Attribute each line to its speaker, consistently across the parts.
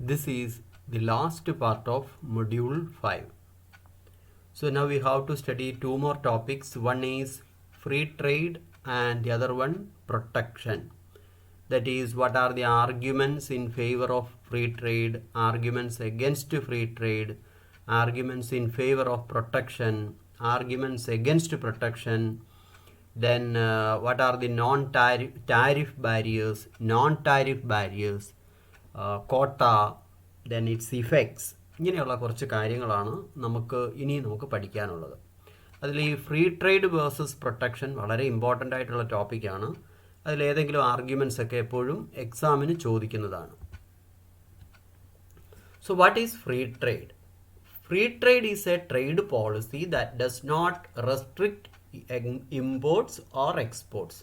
Speaker 1: This is the last part of module 5. So now we have to study two more topics. One is free trade and the other one protection. That is, what are the arguments in favor of free trade, arguments against free trade, arguments in favor of protection, arguments against protection. Then what are the non-tariff barriers, quota, then its effects. ഇങ്ങനെയുള്ള കുറച്ച് കാര്യങ്ങളാണ് നമുക്ക് പഠിക്കാനുള്ളത്. അതിൽ ഈ free trade versus protection വളരെ important ആയിട്ടുള്ള ടോപ്പിക്കാണ്. അതിലേതെങ്കിലും ആർഗ്യുമെൻറ്റ്സ് ഒക്കെ എപ്പോഴും എക്സാമിന് ചോദിക്കുന്നതാണ്. So what is free trade? Free trade is a trade policy that does not restrict imports or exports.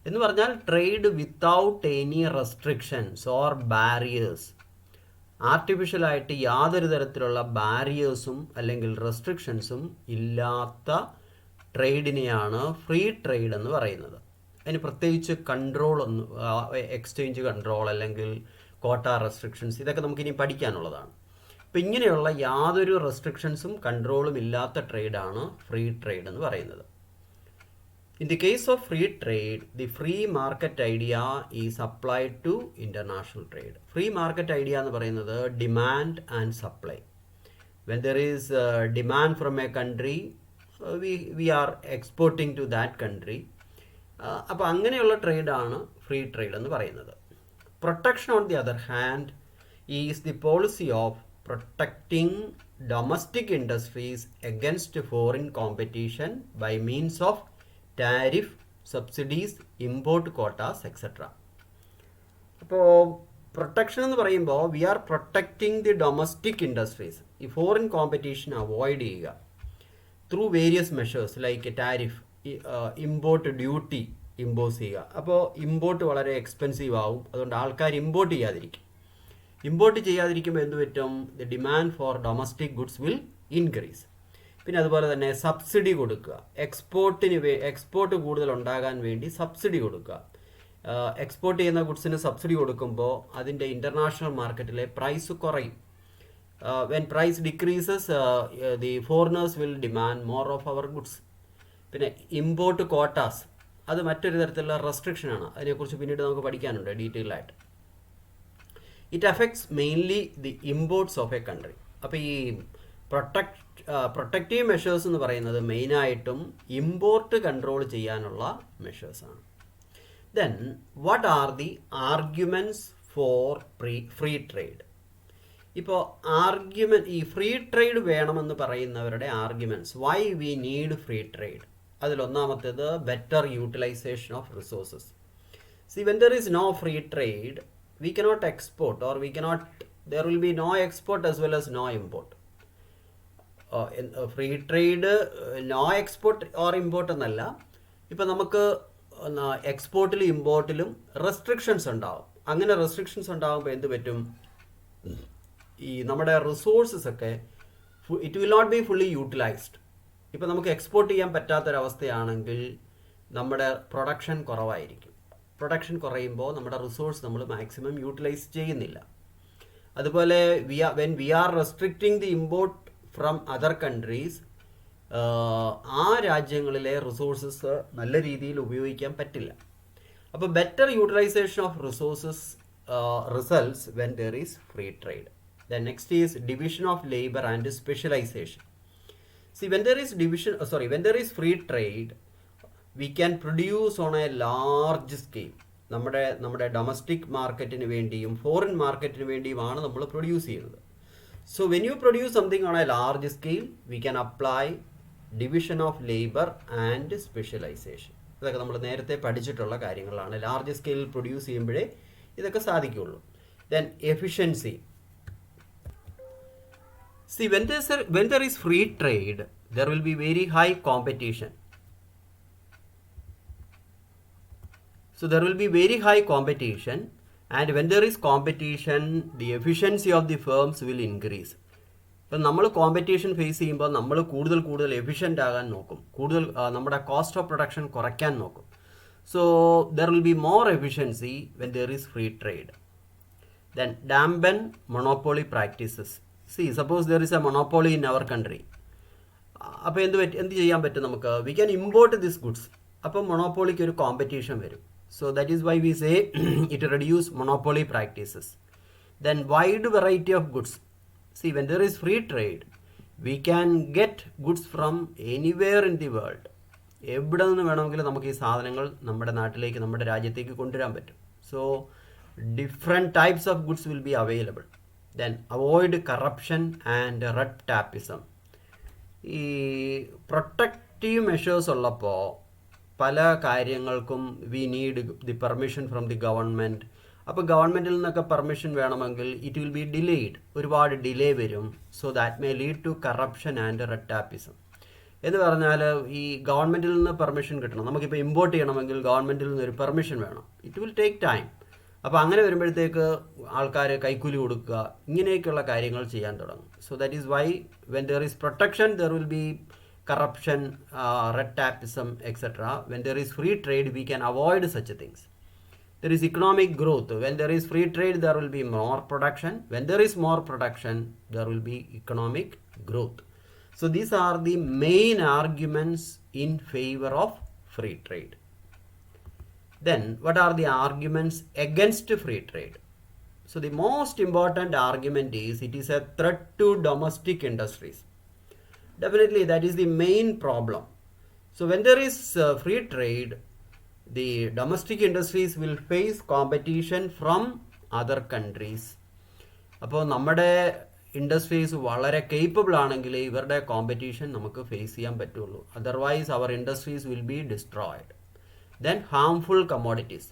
Speaker 1: എന്ന് പറഞ്ഞാൽ trade without any restrictions or barriers. ആർട്ടിഫിഷ്യലായിട്ട് യാതൊരു തരത്തിലുള്ള ബാരിയേഴ്സും അല്ലെങ്കിൽ റെസ്ട്രിക്ഷൻസും ഇല്ലാത്ത ട്രേഡിനെയാണ് ഫ്രീ ട്രേഡ് എന്ന് പറയുന്നത്. അതിന് പ്രത്യേകിച്ച് എക്സ്ചേഞ്ച് കൺട്രോൾ അല്ലെങ്കിൽ ക്വാട്ട റെസ്ട്രിക്ഷൻസ് ഇതൊക്കെ നമുക്കിനി പഠിക്കാനുള്ളതാണ്. അപ്പം ഇങ്ങനെയുള്ള യാതൊരു റെസ്ട്രിക്ഷൻസും കൺട്രോളും ഇല്ലാത്ത ട്രേഡാണ് ഫ്രീ ട്രേഡ് എന്ന് പറയുന്നത്. In the case of free trade, the free market idea is applied to international trade. Free market idea എന്ന് പറയുന്നത് demand and supply. When there is demand from a country, we are exporting to that country. അപ്പോൾ അങ്ങനെയുള്ള ട്രേഡാണ് free trade എന്ന് പറയുന്നത്. Protection on the other hand is the policy of protecting domestic industries against foreign competition by means of tariff, subsidies, import quotas, etc. അപ്പോൾ protection എന്ന് പറയുമ്പോൾ we are protecting the domestic industries. ഈ foreign competition avoid ചെയ്യുക through various measures like tariff, import duty impose ചെയ്യുക. അപ്പോൾ import വളരെ expensive ആവും, അതുകൊണ്ട് ആൾക്കാർ ഇമ്പോർട്ട് ചെയ്യാതിരിക്കും. ഇമ്പോർട്ട് ചെയ്യാതിരിക്കുമ്പോൾ എന്ത് പറ്റും? The demand for domestic goods will increase. പിന്നെ അതുപോലെ തന്നെ സബ്സിഡി കൊടുക്കുക. എക്സ്പോർട്ട് കൂടുതൽ ഉണ്ടാകാൻ വേണ്ടി സബ്സിഡി കൊടുക്കുക. എക്സ്പോർട്ട് ചെയ്യുന്ന ഗുഡ്സിന് സബ്സിഡി കൊടുക്കുമ്പോൾ അതിൻ്റെ ഇൻ്റർനാഷണൽ മാർക്കറ്റിലെ പ്രൈസ് കുറയും. When price decreases, the foreigners will demand more of our goods. പിന്നെ ഇമ്പോർട്ട് ക്വാട്ടാസ്, അത് മറ്റൊരു തരത്തിലുള്ള റെസ്ട്രിക്ഷനാണ്. അതിനെക്കുറിച്ച് പിന്നീട് നമുക്ക് പഠിക്കാനുണ്ട് ഡീറ്റെയിൽ ആയിട്ട്. It affects mainly the imports of a country. അപ്പോൾ ഈ പ്രൊട്ടക്റ്റീവ് മെഷേഴ്സ് എന്ന് പറയുന്നത് മെയിനായിട്ടും ഇമ്പോർട്ട് കൺട്രോൾ ചെയ്യാനുള്ള മെഷേഴ്സാണ്. Then what are the arguments for free trade? ഇപ്പോൾ ഈ ഫ്രീ ട്രേഡ് വേണമെന്ന് പറയുന്നവരുടെ arguments, why we need free trade. അതിലൊന്നാമത്തേത് better utilization of resources. See when there is no free trade, we cannot export, or there will be no export as well as no import. In free trade, no export or import എന്നല്ല. ഇപ്പം നമുക്ക് എക്സ്പോർട്ടിലും ഇമ്പോർട്ടിലും restrictions ഉണ്ടാവും. അങ്ങനെ restrictions ഉണ്ടാകുമ്പോൾ എന്ത് പറ്റും? ഈ നമ്മുടെ റിസോഴ്സസ് ഒക്കെ it will not be fully utilized. ഇപ്പം നമുക്ക് എക്സ്പോർട്ട് ചെയ്യാൻ പറ്റാത്തൊരവസ്ഥയാണെങ്കിൽ നമ്മുടെ പ്രൊഡക്ഷൻ കുറവായിരിക്കും. പ്രൊഡക്ഷൻ കുറയുമ്പോൾ നമ്മുടെ റിസോഴ്സ് നമ്മൾ മാക്സിമം യൂട്ടിലൈസ് ചെയ്യുന്നില്ല. അതുപോലെ when we are restricting the import from other countries, ആ രാജ്യങ്ങളിലെ റിസോഴ്സസ് നല്ല രീതിയിൽ ഉപയോഗിക്കാൻ പറ്റില്ല. അപ്പോൾ better utilization of resources results when there is free trade. Then next is division of labour and specialization. See when there is free trade, we can produce on a large scale. നമ്മുടെ domestic മാർക്കറ്റിന് വേണ്ടിയും foreign മാർക്കറ്റിന് വേണ്ടിയുമാണ് നമ്മൾ produce ചെയ്യുന്നത്. So when you produce something on a large scale, we can apply division of labour and specialization. ഇതൊക്കെ നമ്മൾ നേരത്തെ പഠിച്ചിട്ടുള്ള കാര്യങ്ങളാണ്. ലാർജ് സ്കെയിലിൽ പ്രൊഡ്യൂസ് ചെയ്യുമ്പോഴേ ഇതൊക്കെ സാധിക്കുകയുള്ളൂ. Then efficiency. C when there is free trade, there will be very high competition. So there will be very high competition, and when there is competition, the efficiency of the firms will increase. ഇപ്പം നമ്മൾ competition face ചെയ്യുമ്പോൾ നമ്മൾ കൂടുതൽ efficient ആകാൻ നോക്കും, നമ്മുടെ cost of production കുറയ്ക്കാൻ നോക്കും. So there will be more efficiency when there is free trade. Then dampen monopoly practices. See, suppose there is a monopoly in our country. അപ്പോൾ എന്ത് ചെയ്യാൻ പറ്റും നമുക്ക്? We can import this goods. അപ്പം മൊണോപ്പോളിക്ക് ഒരു കോമ്പറ്റീഷൻ വരും. So that is why we say it reduce monopoly practices. Then wide variety of goods. See when there is free trade we can get goods from anywhere in the world. എവിടെ നിന്ന് വേണമെങ്കിലും നമുക്ക് ഈ സാധനങ്ങൾ നമ്മുടെ നാട്ടിലേക്ക്, നമ്മുടെ രാജ്യത്തേക്ക് കൊണ്ടുവരാൻ പറ്റും. So different types of goods will be available. Then avoid corruption and red tapism. ഈ പ്രൊട്ടക്റ്റീവ് മെഷേഴ്സ് ഉള്ളപ്പോൾ പല കാര്യങ്ങൾക്കും we need the permission from the government. അപ്പോൾ ഗവൺമെൻറ്റിൽ നിന്നൊക്കെ പെർമിഷൻ വേണമെങ്കിൽ ഇറ്റ് വിൽ ബി ഡിലേഡ്. ഒരുപാട് ഡിലേ വരും. So that may lead to corruption and red tapism. എന്ന് പറഞ്ഞാൽ ഈ ഗവൺമെൻറ്റിൽ നിന്ന് പെർമിഷൻ കിട്ടണം. നമുക്കിപ്പോൾ ഇമ്പോർട്ട് ചെയ്യണമെങ്കിൽ ഗവൺമെൻറ്റിൽ നിന്നൊരു പെർമിഷൻ വേണം. It will take time. അപ്പോൾ അങ്ങനെ വരുമ്പോഴത്തേക്ക് ആൾക്കാർ കൈക്കൂലി കൊടുക്കുക, ഇങ്ങനെയൊക്കെയുള്ള കാര്യങ്ങൾ ചെയ്യാൻ തുടങ്ങും. So that is why when there is protection there will be corruption, red tapism, etc. When there is free trade, we can avoid such things. There is economic growth. When there is free trade, there will be more production. When there is more production, there will be economic growth. So these are the main arguments in favor of free trade. Then what are the arguments against free trade? So the most important argument is it is a threat to domestic industries. Definitely that is the main problem. So when there is free trade, the domestic industries will face competition from other countries. അപ്പോൾ നമ്മുടെ industries വളരെ capable ആണെങ്കിൽ ഇവരുടെ competition നമുക്ക് face ചെയ്യാൻ പറ്റുള്ളൂ. Otherwise our industries will be destroyed. Then harmful commodities.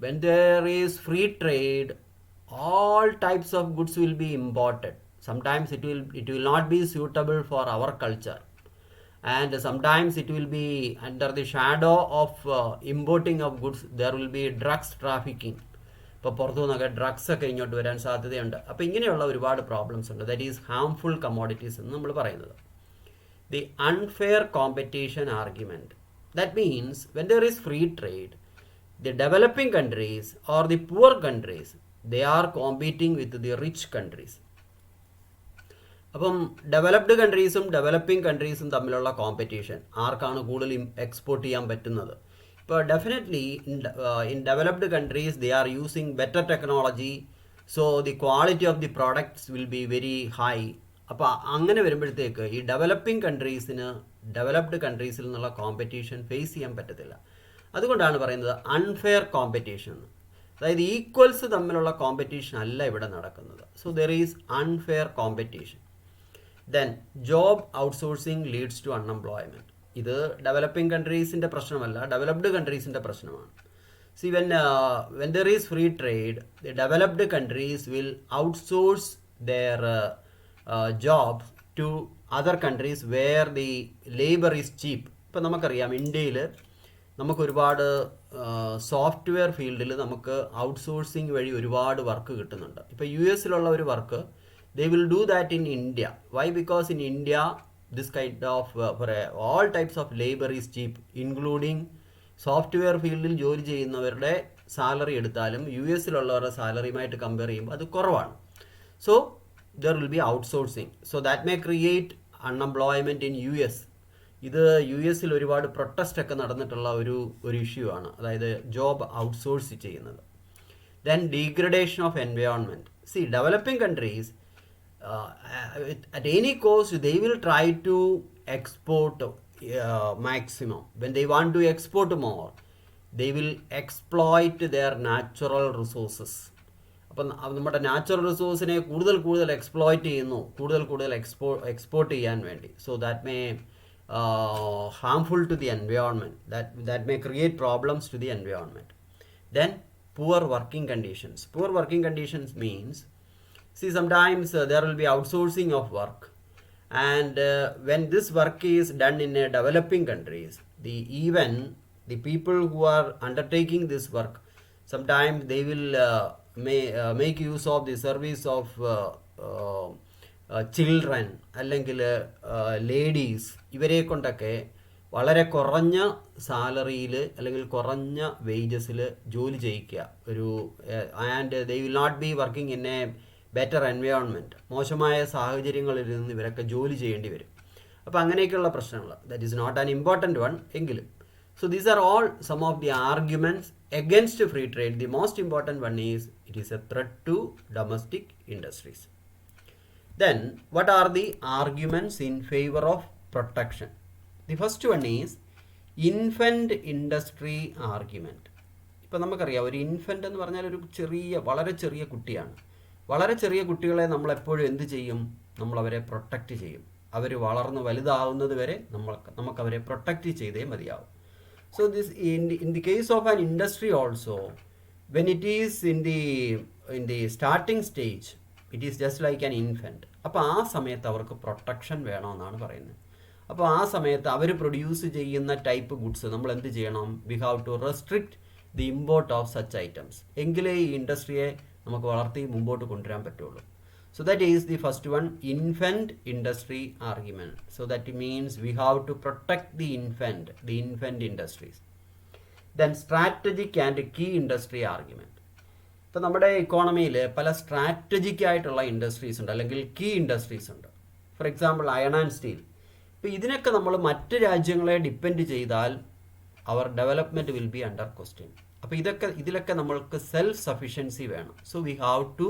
Speaker 1: When there is free trade all types of goods will be imported. Sometimes it will not be suitable for our culture, and sometimes it will be under the shadow of importing of goods. There will be drugs trafficking. ഇപ്പോൾ പുറത്തു നിന്നൊക്കെ drugs ഒക്കെ ഇങ്ങോട്ട് വരാൻ സാധ്യതയുണ്ട്. അപ്പോൾ ഇങ്ങനെയുള്ള ഒരുപാട് പ്രോബ്ലംസ് ഉണ്ട്. ദാറ്റ് ഈസ് ഹാംഫുൾ കമ്മോഡിറ്റീസ് എന്ന് നമ്മൾ പറയുന്നത്. The unfair competition argument. That means when there is free trade, the developing countries or the poor countries they are competing with the rich countries. അപ്പം ഡെവലപ്ഡ് കൺട്രീസും ഡെവലപ്പിംഗ് കൺട്രീസും തമ്മിലുള്ള competition, ആർക്കാണ് കൂടുതൽ export ചെയ്യാൻ പറ്റുന്നത്. ഇപ്പോൾ definitely in developed countries they are using better technology, so the quality of the products will be very high. അപ്പോൾ അങ്ങനെ വരുമ്പോഴത്തേക്ക് ഈ ഡെവലപ്പിംഗ് കൺട്രീസിന് ഡെവലപ്ഡ് കൺട്രീസിൽ നിന്നുള്ള കോമ്പറ്റീഷൻ ഫേസ് ചെയ്യാൻ പറ്റത്തില്ല. അതുകൊണ്ടാണ് പറയുന്നത് അൺഫെയർ കോമ്പറ്റീഷൻ. അതായത് ഈക്വൽസ് തമ്മിലുള്ള കോമ്പറ്റീഷൻ അല്ല ഇവിടെ നടക്കുന്നത്. So there is unfair competition. Then job outsourcing leads to unemployment. ഇത് ഡെവലപ്പിംഗ് കൺട്രീസിൻ്റെ പ്രശ്നമല്ല, ഡെവലപ്ഡ് കൺട്രീസിൻ്റെ പ്രശ്നമാണ്. See when there is free trade, the developed countries will outsource their jobs to other countries where the labour is cheap. ഇപ്പം നമുക്കറിയാം ഇന്ത്യയിൽ നമുക്കൊരുപാട് software ഫീൽഡിൽ നമുക്ക് ഔട്ട്സോഴ്സിങ് വഴി ഒരുപാട് വർക്ക് കിട്ടുന്നുണ്ട്. ഇപ്പോൾ യു എസിലുള്ള ഒരു work they will do that in India. Why? Because in India this kind of all types of labour is cheap, including software ഫീൽഡിൽ ജോലി ചെയ്യുന്നവരുടെ സാലറി എടുത്താലും യു എസിലുള്ളവരുടെ സാലറിയുമായിട്ട് കമ്പയർ ചെയ്യുമ്പോൾ അത് കുറവാണ്. So there will be outsourcing. So that may create unemployment in U S. ഇത് U എസിൽ ഒരുപാട് പ്രൊട്ടസ്റ്റ് ഒക്കെ നടന്നിട്ടുള്ള ഒരു ഇഷ്യൂ ആണ്, അതായത് ജോബ് ഔട്ട്സോഴ്സ് ചെയ്യുന്നത്. Then degradation of environment. See developing countries at any cost they will try to export maximum. When they want to export more they will exploit their natural resources. അപ്പം നമ്മുടെ natural റിസോഴ്സിനെ കൂടുതൽ exploit ചെയ്യുന്നു, കൂടുതൽ export ചെയ്യാൻ വേണ്ടി. So that may harmful to the environment, that may create problems to the environment. Then poor working conditions. Poor working conditions means, see, sometimes there will be outsourcing of work, and when this work is done in a developing countries, even the people who are undertaking this work, sometimes they will make use of the service of children അല്ലെങ്കിൽ ladies. ഇവരെ കൊണ്ടൊക്കെ വളരെ കുറഞ്ഞ സാലറിയിൽ അല്ലെങ്കിൽ കുറഞ്ഞ വേജസിൽ ജോലി ചെയ്യിക്കുക ഒരു and they will not be working in a better environment. മോശമായ സാഹചര്യങ്ങളിൽ നിന്ന് ഇവരൊക്കെ ജോലി ചെയ്യേണ്ടി വരും. അപ്പോൾ അങ്ങനെയൊക്കെയുള്ള പ്രശ്നങ്ങൾ, that is not an important one എങ്കിലും. So these are all some of the arguments against free trade. The most important one is it is a threat to domestic industries. Then what are the arguments in favor of protection? The first one is infant industry argument. ഇപ്പോൾ നമുക്കറിയാം ഒരു infant എന്ന് പറഞ്ഞാൽ ഒരു വളരെ ചെറിയ കുട്ടിയാണ്. വളരെ ചെറിയ കുട്ടികളെ നമ്മളെപ്പോഴും എന്ത് ചെയ്യും? നമ്മളവരെ പ്രൊട്ടക്റ്റ് ചെയ്യും. അവർ വളർന്ന് വലുതാവുന്നത് വരെ നമുക്കവരെ പ്രൊട്ടക്റ്റ് ചെയ്തേ മതിയാവും. So this in the case of an industry also, when it is in the starting stage, it is just like an infant. അപ്പോൾ ആ സമയത്ത് അവർക്ക് പ്രൊട്ടക്ഷൻ വേണമെന്നാണ് പറയുന്നത്. അപ്പോൾ ആ സമയത്ത് അവർ പ്രൊഡ്യൂസ് ചെയ്യുന്ന ടൈപ്പ് ഗുഡ്സ് നമ്മൾ എന്ത് ചെയ്യണം? We have to restrict the import of such items. എങ്കിലേ ഈ ഇൻഡസ്ട്രിയെ നമുക്ക് വളർത്തി മുമ്പോട്ട് കൊണ്ടുവരാൻ പറ്റുള്ളൂ. So that is the first one, infant industry argument. So that means we have to protect the infant industries. Then strategic and key industry argument. ഇപ്പോൾ നമ്മുടെ ഇക്കോണമിയിൽ പല സ്ട്രാറ്റജിക് ആയിട്ടുള്ള ഇൻഡസ്ട്രീസ് ഉണ്ട്, അല്ലെങ്കിൽ കീ ഇൻഡസ്ട്രീസ് ഉണ്ട്. For example iron and steel. ഇപ്പോൾ ഇതിനൊക്കെ നമ്മൾ മറ്റ് രാജ്യങ്ങളെ ഡിപ്പെൻഡ് ചെയ്താൽ അവർ development will be under question. അപ്പോൾ ഇതിലൊക്കെ നമ്മൾക്ക് സെൽഫ് സഫിഷ്യൻസി വേണം. So we have to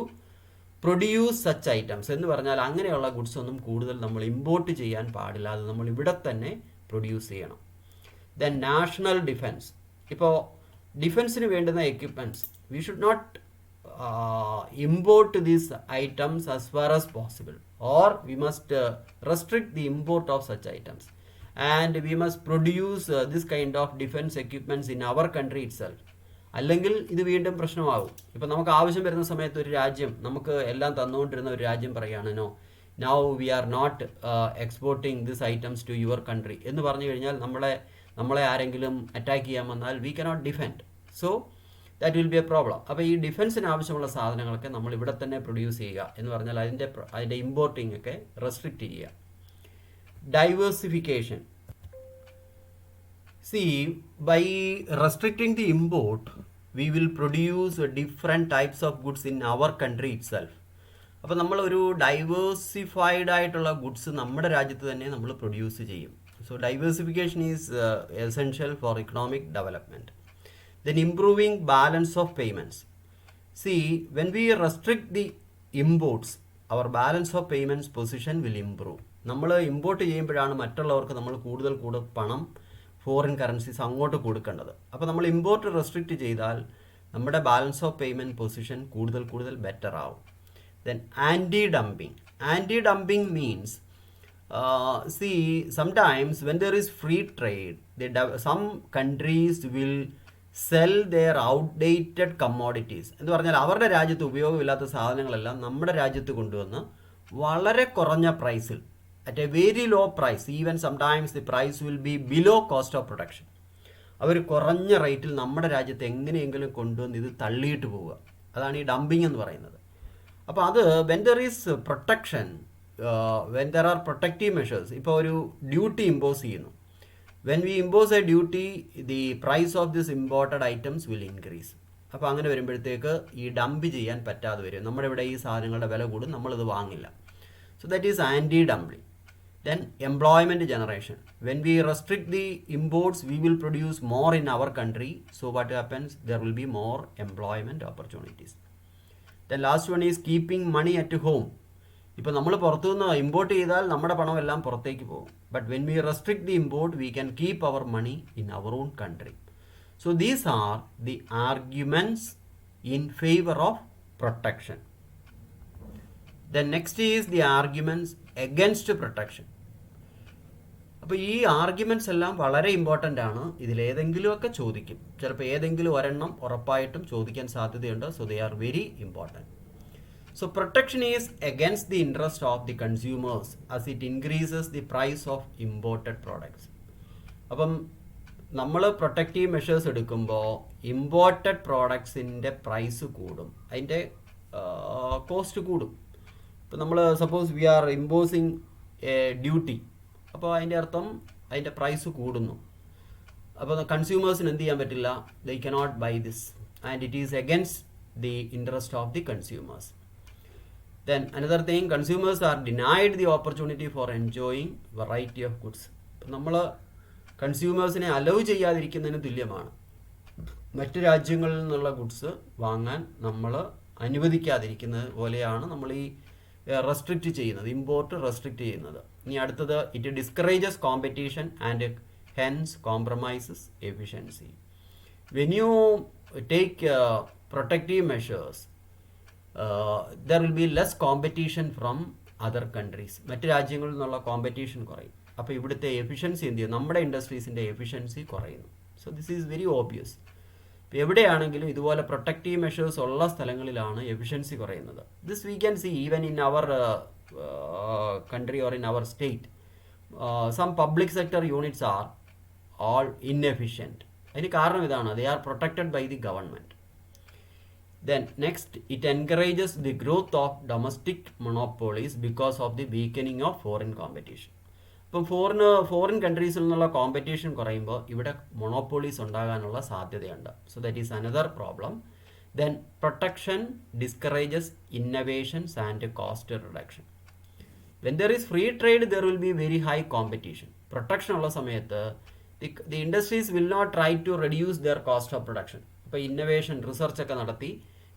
Speaker 1: produce such items എന്ന് പറഞ്ഞാൽ അങ്ങനെയുള്ള ഗുഡ്സ് ഒന്നും കൂടുതൽ നമ്മൾ ഇമ്പോർട്ട് ചെയ്യാൻ പാടില്ല, അത് നമ്മൾ ഇവിടെ തന്നെ പ്രൊഡ്യൂസ് ചെയ്യണം. Then national defence. ഇപ്പോൾ ഡിഫെൻസിന് വേണ്ടുന്ന equipments we should not import these items as far as possible, or we must restrict the import of such items and we must produce this kind of defence equipments in our country itself. അല്ലെങ്കിൽ ഇത് വീണ്ടും പ്രശ്നമാകും. ഇപ്പം നമുക്ക് ആവശ്യം വരുന്ന സമയത്ത് ഒരു രാജ്യം നമുക്ക് എല്ലാം തന്നുകൊണ്ടിരുന്ന ഒരു രാജ്യം പറയുകയാണ് now we are not exporting this items to your country എന്ന് പറഞ്ഞു കഴിഞ്ഞാൽ നമ്മളെ ആരെങ്കിലും അറ്റാക്ക് ചെയ്യാൻ വന്നാൽ we cannot defend. So that will be a problem. അപ്പോൾ ഈ ഡിഫെൻസിന് ആവശ്യമുള്ള സാധനങ്ങളൊക്കെ നമ്മൾ ഇവിടെ തന്നെ പ്രൊഡ്യൂസ് ചെയ്യുക എന്ന് പറഞ്ഞാൽ അതിൻ്റെ ഇമ്പോർട്ടിംഗ് ഒക്കെ റെസ്ട്രിക്റ്റ് ചെയ്യുക. Diversification. See, by restricting the import, we will produce different types of goods in our country itself. അപ്പോൾ നമ്മളൊരു ഡൈവേഴ്സിഫൈഡ് ആയിട്ടുള്ള ഗുഡ്സ് നമ്മുടെ രാജ്യത്ത് തന്നെ നമ്മൾ പ്രൊഡ്യൂസ് ചെയ്യും. So diversification is essential for economic development. Then improving balance of payments. See, when we restrict the imports, our balance of payments position will improve. നമ്മൾ import ചെയ്യുമ്പോഴാണ് മറ്റുള്ളവർക്ക് നമ്മൾ കൂടുതൽ പണം ഫോറിൻ കറൻസീസ് അങ്ങോട്ട് കൊടുക്കേണ്ടത്. അപ്പോൾ നമ്മൾ ഇമ്പോർട്ട് റെസ്ട്രിക്റ്റ് ചെയ്താൽ നമ്മുടെ ബാലൻസ് ഓഫ് പേയ്മെൻറ്റ് പൊസിഷൻ കൂടുതൽ ബെറ്റർ ആവും. Then anti dumping means sometimes when there is free trade, some countries will sell their outdated commodities. എന്ന് പറഞ്ഞാൽ അവരുടെ രാജ്യത്ത് ഉപയോഗമില്ലാത്ത സാധനങ്ങളെല്ലാം നമ്മുടെ രാജ്യത്ത് കൊണ്ടുവന്ന് വളരെ കുറഞ്ഞ പ്രൈസിൽ, at a very low price, even sometimes the price will be below cost of production. അവർ കുറഞ്ഞ റേറ്റിൽ നമ്മുടെ രാജ്യത്ത് എങ്ങനെയെങ്കിലും കൊണ്ടുവന്ന് ഇത് തള്ളിയിട്ട് പോവുക. അതാണ് ഈ ഡംപിങ് എന്ന് പറയുന്നത്. അപ്പോൾ അത് when there is protection, when there are protective measures, ഇപ്പോൾ ഒരു ഡ്യൂട്ടി ഇമ്പോസ് ചെയ്യുന്നു. when we impose a duty, the price of this imported items will increase. അപ്പോൾ അങ്ങനെ വരുമ്പോഴത്തേക്ക് ഈ ഡംപ് ചെയ്യാൻ പറ്റാതെ വരും. നമ്മുടെ ഇവിടെ ഈ സാധനങ്ങളുടെ വില കൂടും, നമ്മളിത് വാങ്ങില്ല. So that is anti-dumping. Then employment generation. When we restrict the imports, we will produce more in our country. So what happens? There will be more employment opportunities. The last one is keeping money at home. ഇപ്പോൾ നമ്മൾ പുറത്തുനിന്ന് import ചെയ്താൽ നമ്മുടെ പണം എല്ലാം പുറത്തേക്ക് പോകും. But when we restrict the import, we can keep our money in our own country. So these are the arguments in favor of protection. The next is the arguments against protection. അപ്പോൾ ഈ arguments എല്ലാം വളരെ important ആണ്. ഇതിലേതെങ്കിലുമൊക്കെ ചോദിക്കും, ചിലപ്പോൾ ഏതെങ്കിലും ഒരെണ്ണം ഉറപ്പായിട്ടും ചോദിക്കാൻ സാധ്യതയുണ്ട്. So they are very important. So protection is against the interest of the consumers as it increases the price of imported products. അപ്പം നമ്മൾ പ്രൊട്ടക്റ്റീവ് മെഷേഴ്സ് എടുക്കുമ്പോൾ ഇമ്പോർട്ടഡ് പ്രോഡക്ട്സിൻ്റെ പ്രൈസ് കൂടും, അതിൻ്റെ കോസ്റ്റ് കൂടും. ഇപ്പോൾ നമ്മൾ suppose we are imposing a duty, അപ്പോൾ അതിൻ്റെ അർത്ഥം അതിൻ്റെ പ്രൈസ് കൂടുന്നു. അപ്പോൾ കൺസ്യൂമേഴ്സിന് എന്ത് ചെയ്യാൻ പറ്റില്ല? They cannot buy this and it is against the interest of the consumers. Then another thing, consumers are denied the opportunity for enjoying variety of goods. നമ്മൾ കൺസ്യൂമേഴ്സിനെ അലൗ ചെയ്യാതിരിക്കുന്നതിന് തുല്യമാണ് മറ്റു രാജ്യങ്ങളിൽ നിന്നുള്ള ഗുഡ്സ് വാങ്ങാൻ നമ്മൾ അനുവദിക്കാതിരിക്കുന്നത് പോലെയാണ് നമ്മൾ ഈ റെസ്ട്രിക്റ്റ് ചെയ്യുന്നത്, ഇമ്പോർട്ട് റെസ്ട്രിക്റ്റ് ചെയ്യുന്നത്. ഇനി അടുത്തത്, it discourages competition and hence compromises efficiency. When you take protective measures there will be less competition from other countries. മറ്റ് രാജ്യങ്ങളിൽ നിന്നുള്ള കോമ്പറ്റീഷൻ കുറയും. അപ്പോൾ ഇവിടുത്തെ എഫിഷ്യൻസി എന്ത് ചെയ്യും? നമ്മുടെ ഇൻഡസ്ട്രീസിൻ്റെ എഫിഷ്യൻസി കുറയുന്നു. So this is very obvious. ഇപ്പോൾ എവിടെയാണെങ്കിലും ഇതുപോലെ പ്രൊട്ടക്റ്റീവ് മെഷേഴ്സ് ഉള്ള സ്ഥലങ്ങളിലാണ് എഫിഷ്യൻസി കുറയുന്നത്. This we can see even in our country or in our state. Some public sector units are all inefficient. അതിന് കാരണം ഇതാണ്, they are protected by the government. Then next, it encourages the growth of domestic monopolies because of the weakening of foreign competition. അപ്പം foreign കൺട്രീസിൽ നിന്നുള്ള competition കുറയുമ്പോൾ ഇവിടെ monopolies ഉണ്ടാകാനുള്ള സാധ്യതയുണ്ട്. So that is another problem. Then protection discourages innovations and cost reduction. When there is free trade there will be very high competition. Protection ഉള്ള സമയത്ത് the industries will not try to reduce their cost of production. ഇപ്പോൾ innovation റിസർച്ചൊക്കെ നടത്തി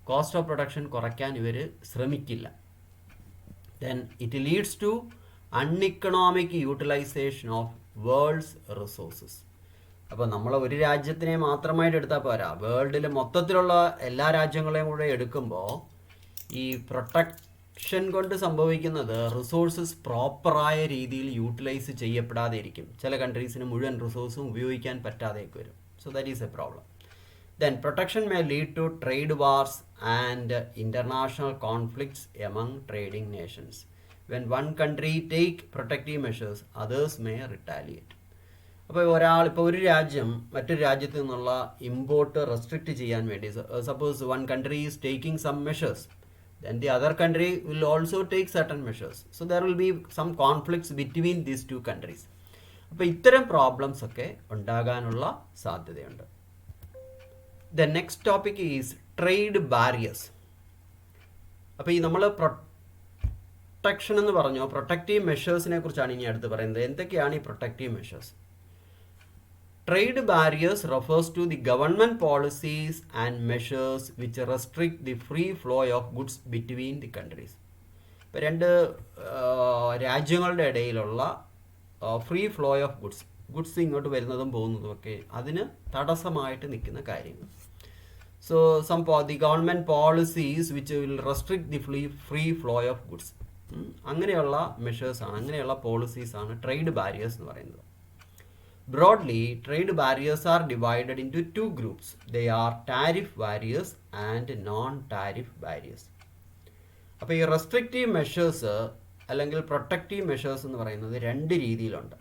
Speaker 1: cost of production കുറയ്ക്കാൻ ഇവർ ശ്രമിക്കില്ല. Then it leads to uneconomic utilization of world's resources. അപ്പോൾ നമ്മൾ ഒരു രാജ്യത്തിനെ മാത്രമായിട്ട് എടുത്താൽ പോരാ, വേൾഡിൽ മൊത്തത്തിലുള്ള എല്ലാ രാജ്യങ്ങളെയും കൂടെ എടുക്കുമ്പോൾ ഈ പ്രൊട്ടക്ഷൻ കൊണ്ട് സംഭവിക്കുന്നത് റിസോഴ്സസ് പ്രോപ്പറായ രീതിയിൽ യൂട്ടിലൈസ് ചെയ്യപ്പെടാതെ ഇരിക്കും. ചില കൺട്രീസിന് മുഴുവൻ റിസോഴ്സും ഉപയോഗിക്കാൻ പറ്റാതെയൊക്കെ വരും. So that is A problem. Then protection may lead to trade wars and international conflicts among trading nations. When one country take protective measures, others may retaliate. അപ്പോൾ ഒരു രാജ്യം മറ്റൊരു രാജ്യത്ത് നിന്നുള്ള ഇമ്പോർട്ട് റെസ്ട്രിക്റ്റ് ചെയ്യാൻ വേണ്ടി, suppose one country is taking some measures, then the other country will also take certain measures. So there will be some conflicts between these two countries. അപ്പോൾ ഇത്തരം പ്രോബ്ലംസ് ഒക്കെ ഉണ്ടാകാനുള്ള സാധ്യതയുണ്ട്. The next topic is trade barriers. അപ്പോൾ ഈ നമ്മൾ protection എന്ന് പറഞ്ഞു, പ്രൊട്ടക്റ്റീവ് മെഷേഴ്സിനെ കുറിച്ചാണ് ഇനി അടുത്ത് പറയുന്നത്. എന്തൊക്കെയാണ് ഈ protective measures? Trade barriers refers to the government policies and measures which restrict the free flow of goods between the countries. ഇപ്പോൾ രണ്ട് രാജ്യങ്ങളുടെ ഇടയിലുള്ള ഫ്രീ ഫ്ലോ ഓഫ് ഗുഡ്സ് ഇങ്ങോട്ട് വരുന്നതും പോകുന്നതും ഒക്കെ അതിന് തടസ്സമായിട്ട് നിൽക്കുന്ന കാര്യങ്ങൾ. So the government policies which will restrict the free flow of goods. അങ്ങനെയുള്ള മെഷേഴ്സാണ്, അങ്ങനെയുള്ള പോളിസീസാണ് ട്രേഡ് ബാരിയേഴ്സ് എന്ന് പറയുന്നത്. Broadly trade barriers are divided into 2 groups. They are tariff barriers and non tariff barriers. അപ്പോൾ ഈ റെസ്ട്രിക്റ്റീവ് മെഷേഴ്സ് അല്ലെങ്കിൽ protective measures എന്ന് പറയുന്നത് 2 രീതിയിലുണ്ട്.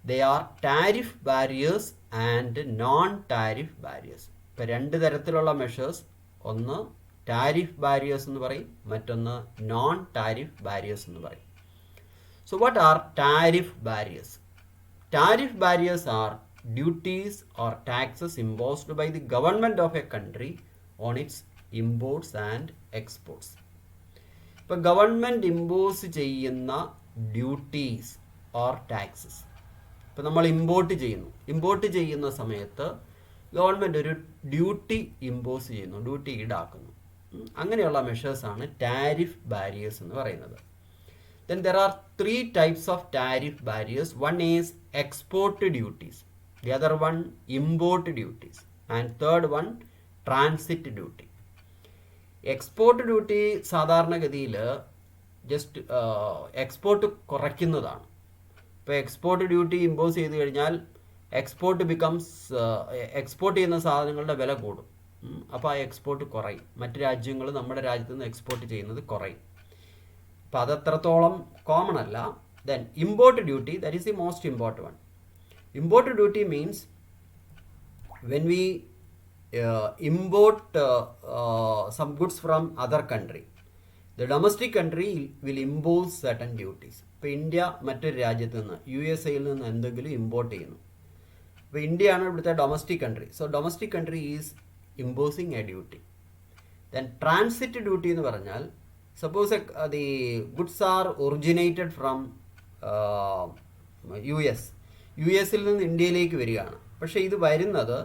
Speaker 1: They are tariff barriers and non-tariff barriers. ഇപ്പോൾ 2 തരത്തിലുള്ള മെഷേഴ്സ്, ഒന്ന് ടാരിഫ് ബാരിയേഴ്സ് എന്ന് പറയും, മറ്റൊന്ന് നോൺ ടാരിഫ് ബാരിയേഴ്സ് എന്ന് പറയും. So what are tariff barriers? Tariff barriers are duties or taxes imposed by the government of a country on its imports and exports. ഇപ്പോൾ government impose ചെയ്യുന്ന duties or taxes. ഇപ്പോൾ നമ്മൾ import ചെയ്യുന്ന സമയത്ത് government ഒരു duty impose ചെയ്യുന്നു, duty ഈടാക്കുന്നു. അങ്ങനെയുള്ള മെഷേഴ്സാണ് ടാരിഫ് ബാരിയേഴ്സ് എന്ന് പറയുന്നത്. Then there are 3 types of tariff barriers. One is export duties, the other one import duties, and third one transit duty. Export duty സാധാരണഗതിയിൽ ജസ്റ്റ് എക്സ്പോർട്ട് കുറയ്ക്കുന്നതാണ്. ഇപ്പോൾ export duty impose ചെയ്ത് കഴിഞ്ഞാൽ export ചെയ്യുന്ന സാധനങ്ങളുടെ വില കൂടും. അപ്പോൾ ആ എക്സ്പോർട്ട് കുറയും, മറ്റ് രാജ്യങ്ങൾ നമ്മുടെ രാജ്യത്ത് നിന്ന് എക്സ്പോർട്ട് ചെയ്യുന്നത് കുറയും. അപ്പോൾ അതത്രത്തോളം കോമൺ അല്ല. Then import duty, that is the most important one. Import duty means when we import some goods from other country, the domestic country will impose certain duties. ഇപ്പോൾ ഇന്ത്യ മറ്റൊരു രാജ്യത്ത് നിന്ന് USA നിന്ന് എന്തെങ്കിലും ഇമ്പോർട്ട് ചെയ്യുന്നു. അപ്പോൾ ഇന്ത്യയാണ് ഇവിടുത്തെ domestic country. So domestic country is imposing a duty. Then transit duty എന്ന് പറഞ്ഞാൽ suppose the goods are originated from US നിന്ന് ഇന്ത്യയിലേക്ക് വരികയാണ്. പക്ഷേ ഇത് വരുന്നത്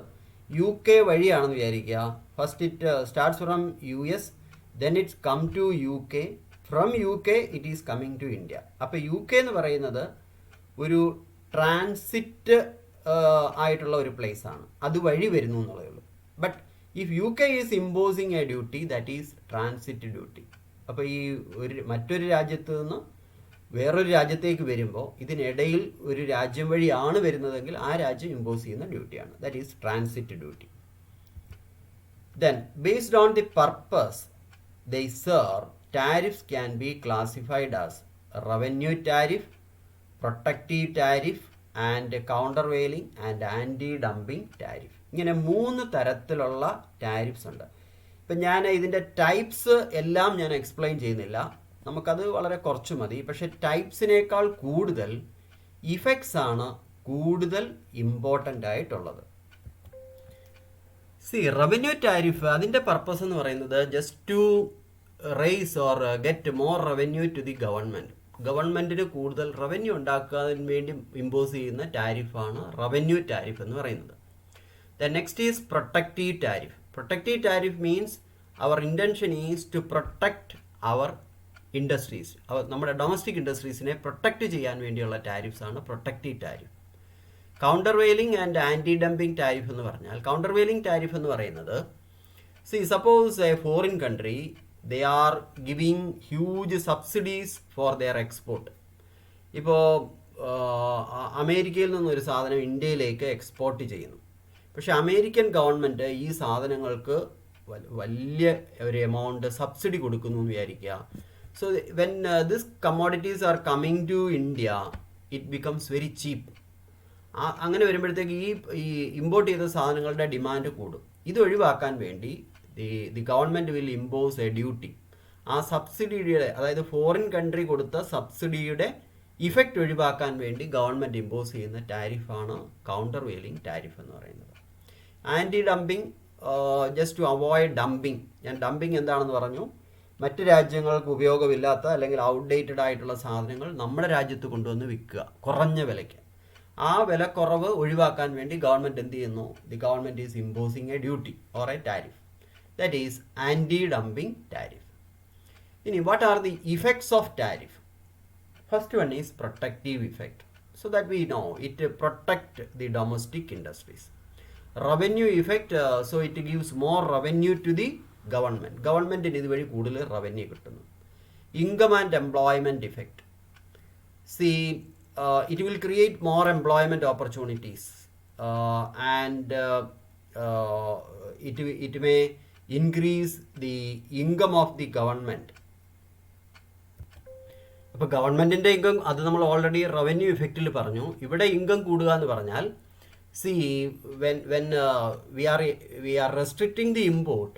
Speaker 1: UK വഴിയാണെന്ന് വിചാരിക്കുക. First it starts from US, then it's come to UK, from UK it is coming to India. അപ്പോൾ UK എന്ന് പറയുന്നത് ഒരു ട്രാൻസിറ്റ് ആയിട്ടുള്ള ഒരു പ്ലേസ് ആണ്, അതുവഴി വരുന്നു എന്നുള്ളതേ ഉള്ളൂ. But if UK is imposing a duty, that is transit duty. അപ്പോൾ ഈ മറ്റൊരു രാജ്യത്ത് നിന്ന് വേറൊരു രാജ്യത്തേക്ക് വരുമ്പോൾ ഇതിനിടയിൽ ഒരു രാജ്യം വഴിയാണ് വരുന്നതെങ്കിൽ ആ രാജ്യം ഇമ്പോസ് ചെയ്യുന്ന ഡ്യൂട്ടിയാണ്, that is transit duty. Then based on the purpose they serve, tariffs can be classified as revenue tariff, protective tariff and countervailing and anti-dumping tariff. ഇങ്ങനെ 3 തരത്തിലുള്ള ടാരിഫ്സ് ഉണ്ട്. ഇപ്പം ഞാൻ ഇതിൻ്റെ ടൈപ്സ് എല്ലാം ഞാൻ എക്സ്പ്ലെയിൻ ചെയ്യുന്നില്ല, നമുക്കത് വളരെ കുറച്ച് മതി. പക്ഷേ ടൈപ്സിനേക്കാൾ കൂടുതൽ ഇഫക്ട്സ് ആണ് കൂടുതൽ ഇമ്പോർട്ടൻ്റ് ആയിട്ടുള്ളത്. റവന്യൂ ടാരിഫ് അതിൻ്റെ പർപ്പസ് എന്ന് പറയുന്നത് just to raise or get more revenue to the government. ഗവൺമെൻറ്റിന് കൂടുതൽ റവന്യൂ ഉണ്ടാക്കാൻ വേണ്ടി ഇമ്പോസ് ചെയ്യുന്ന ടാരിഫാണ് റവന്യൂ ടാരിഫ് എന്ന് പറയുന്നത്. The next is protective tariff. Protective tariff means our intention is to protect our industries, നമ്മുടെ ഡൊമസ്റ്റിക് ഇൻഡസ്ട്രീസിനെ പ്രൊട്ടക്റ്റ് ചെയ്യാൻ വേണ്ടിയുള്ള ടാരിഫ്സ് ആണ് protective tariff. Countervailing and anti dumping tariff എന്ന് പറഞ്ഞാൽ, കൗണ്ടർ വെയിലിംഗ് ടാരിഫ് എന്ന് പറയുന്നത് suppose a foreign country they are giving huge subsidies for their export. ഇപ്പോൾ അമേരിക്കയിൽ നിന്നൊരു സാധനം ഇന്ത്യയിലേക്ക് എക്സ്പോർട്ട് ചെയ്യുന്നു. പക്ഷേ അമേരിക്കൻ ഗവൺമെൻറ് ഈ സാധനങ്ങൾക്ക് വലിയ ഒരു എമൗണ്ട് സബ്സിഡി കൊടുക്കുന്നു എന്ന് വിചാരിക്കുക. So when this commodities are coming to India it becomes very cheap. അങ്ങനെ വരുമ്പോഴത്തേക്ക് ഈ ഇമ്പോർട്ട് ചെയ്ത സാധനങ്ങളുടെ ഡിമാൻഡ് കൂടും. ഇത് ഒഴിവാക്കാൻ വേണ്ടി the government will impose A duty. ആ സബ്സിഡിയുടെ, അതായത് ഫോറിൻ കൺട്രി കൊടുത്ത സബ്സിഡിയുടെ ഇഫക്റ്റ് ഒഴിവാക്കാൻ വേണ്ടി ഗവൺമെൻറ് ഇമ്പോസ് ചെയ്യുന്ന ടാരിഫാണ് കൗണ്ടർ വെയിലിംഗ് ടാരിഫ് എന്ന് പറയുന്നത്. Anti dumping, just to avoid dumping. ഞാൻ ഡംപിങ് എന്താണെന്ന് പറഞ്ഞു, മറ്റ് രാജ്യങ്ങൾക്ക് ഉപയോഗമില്ലാത്ത അല്ലെങ്കിൽ ഔട്ട്ഡേറ്റഡ് ആയിട്ടുള്ള സാധനങ്ങൾ നമ്മുടെ രാജ്യത്ത് കൊണ്ടുവന്ന് വിൽക്കുക കുറഞ്ഞ വിലയ്ക്ക്. ആ വിലക്കുറവ് ഒഴിവാക്കാൻ വേണ്ടി ഗവൺമെൻറ് എന്ത് ചെയ്യുന്നു? The government is imposing a duty or A tariff. That is anti-dumping tariff. What are the effects of tariff? First one is protective effect. So that we know it protect the domestic industries. Revenue effect, so it gives more revenue to the government. Government in this way കൂടുതൽ revenue കിട്ടുന്നു. Income and employment effect. It will create more employment opportunities and it may increase the income of the government. അപ്പോൾ ഗവൺമെൻറ്റിൻ്റെ income അത് നമ്മൾ already revenue ഇഫക്റ്റിൽ പറഞ്ഞു. ഇവിടെ income കൂടുക എന്ന് പറഞ്ഞാൽ when we are restricting the import,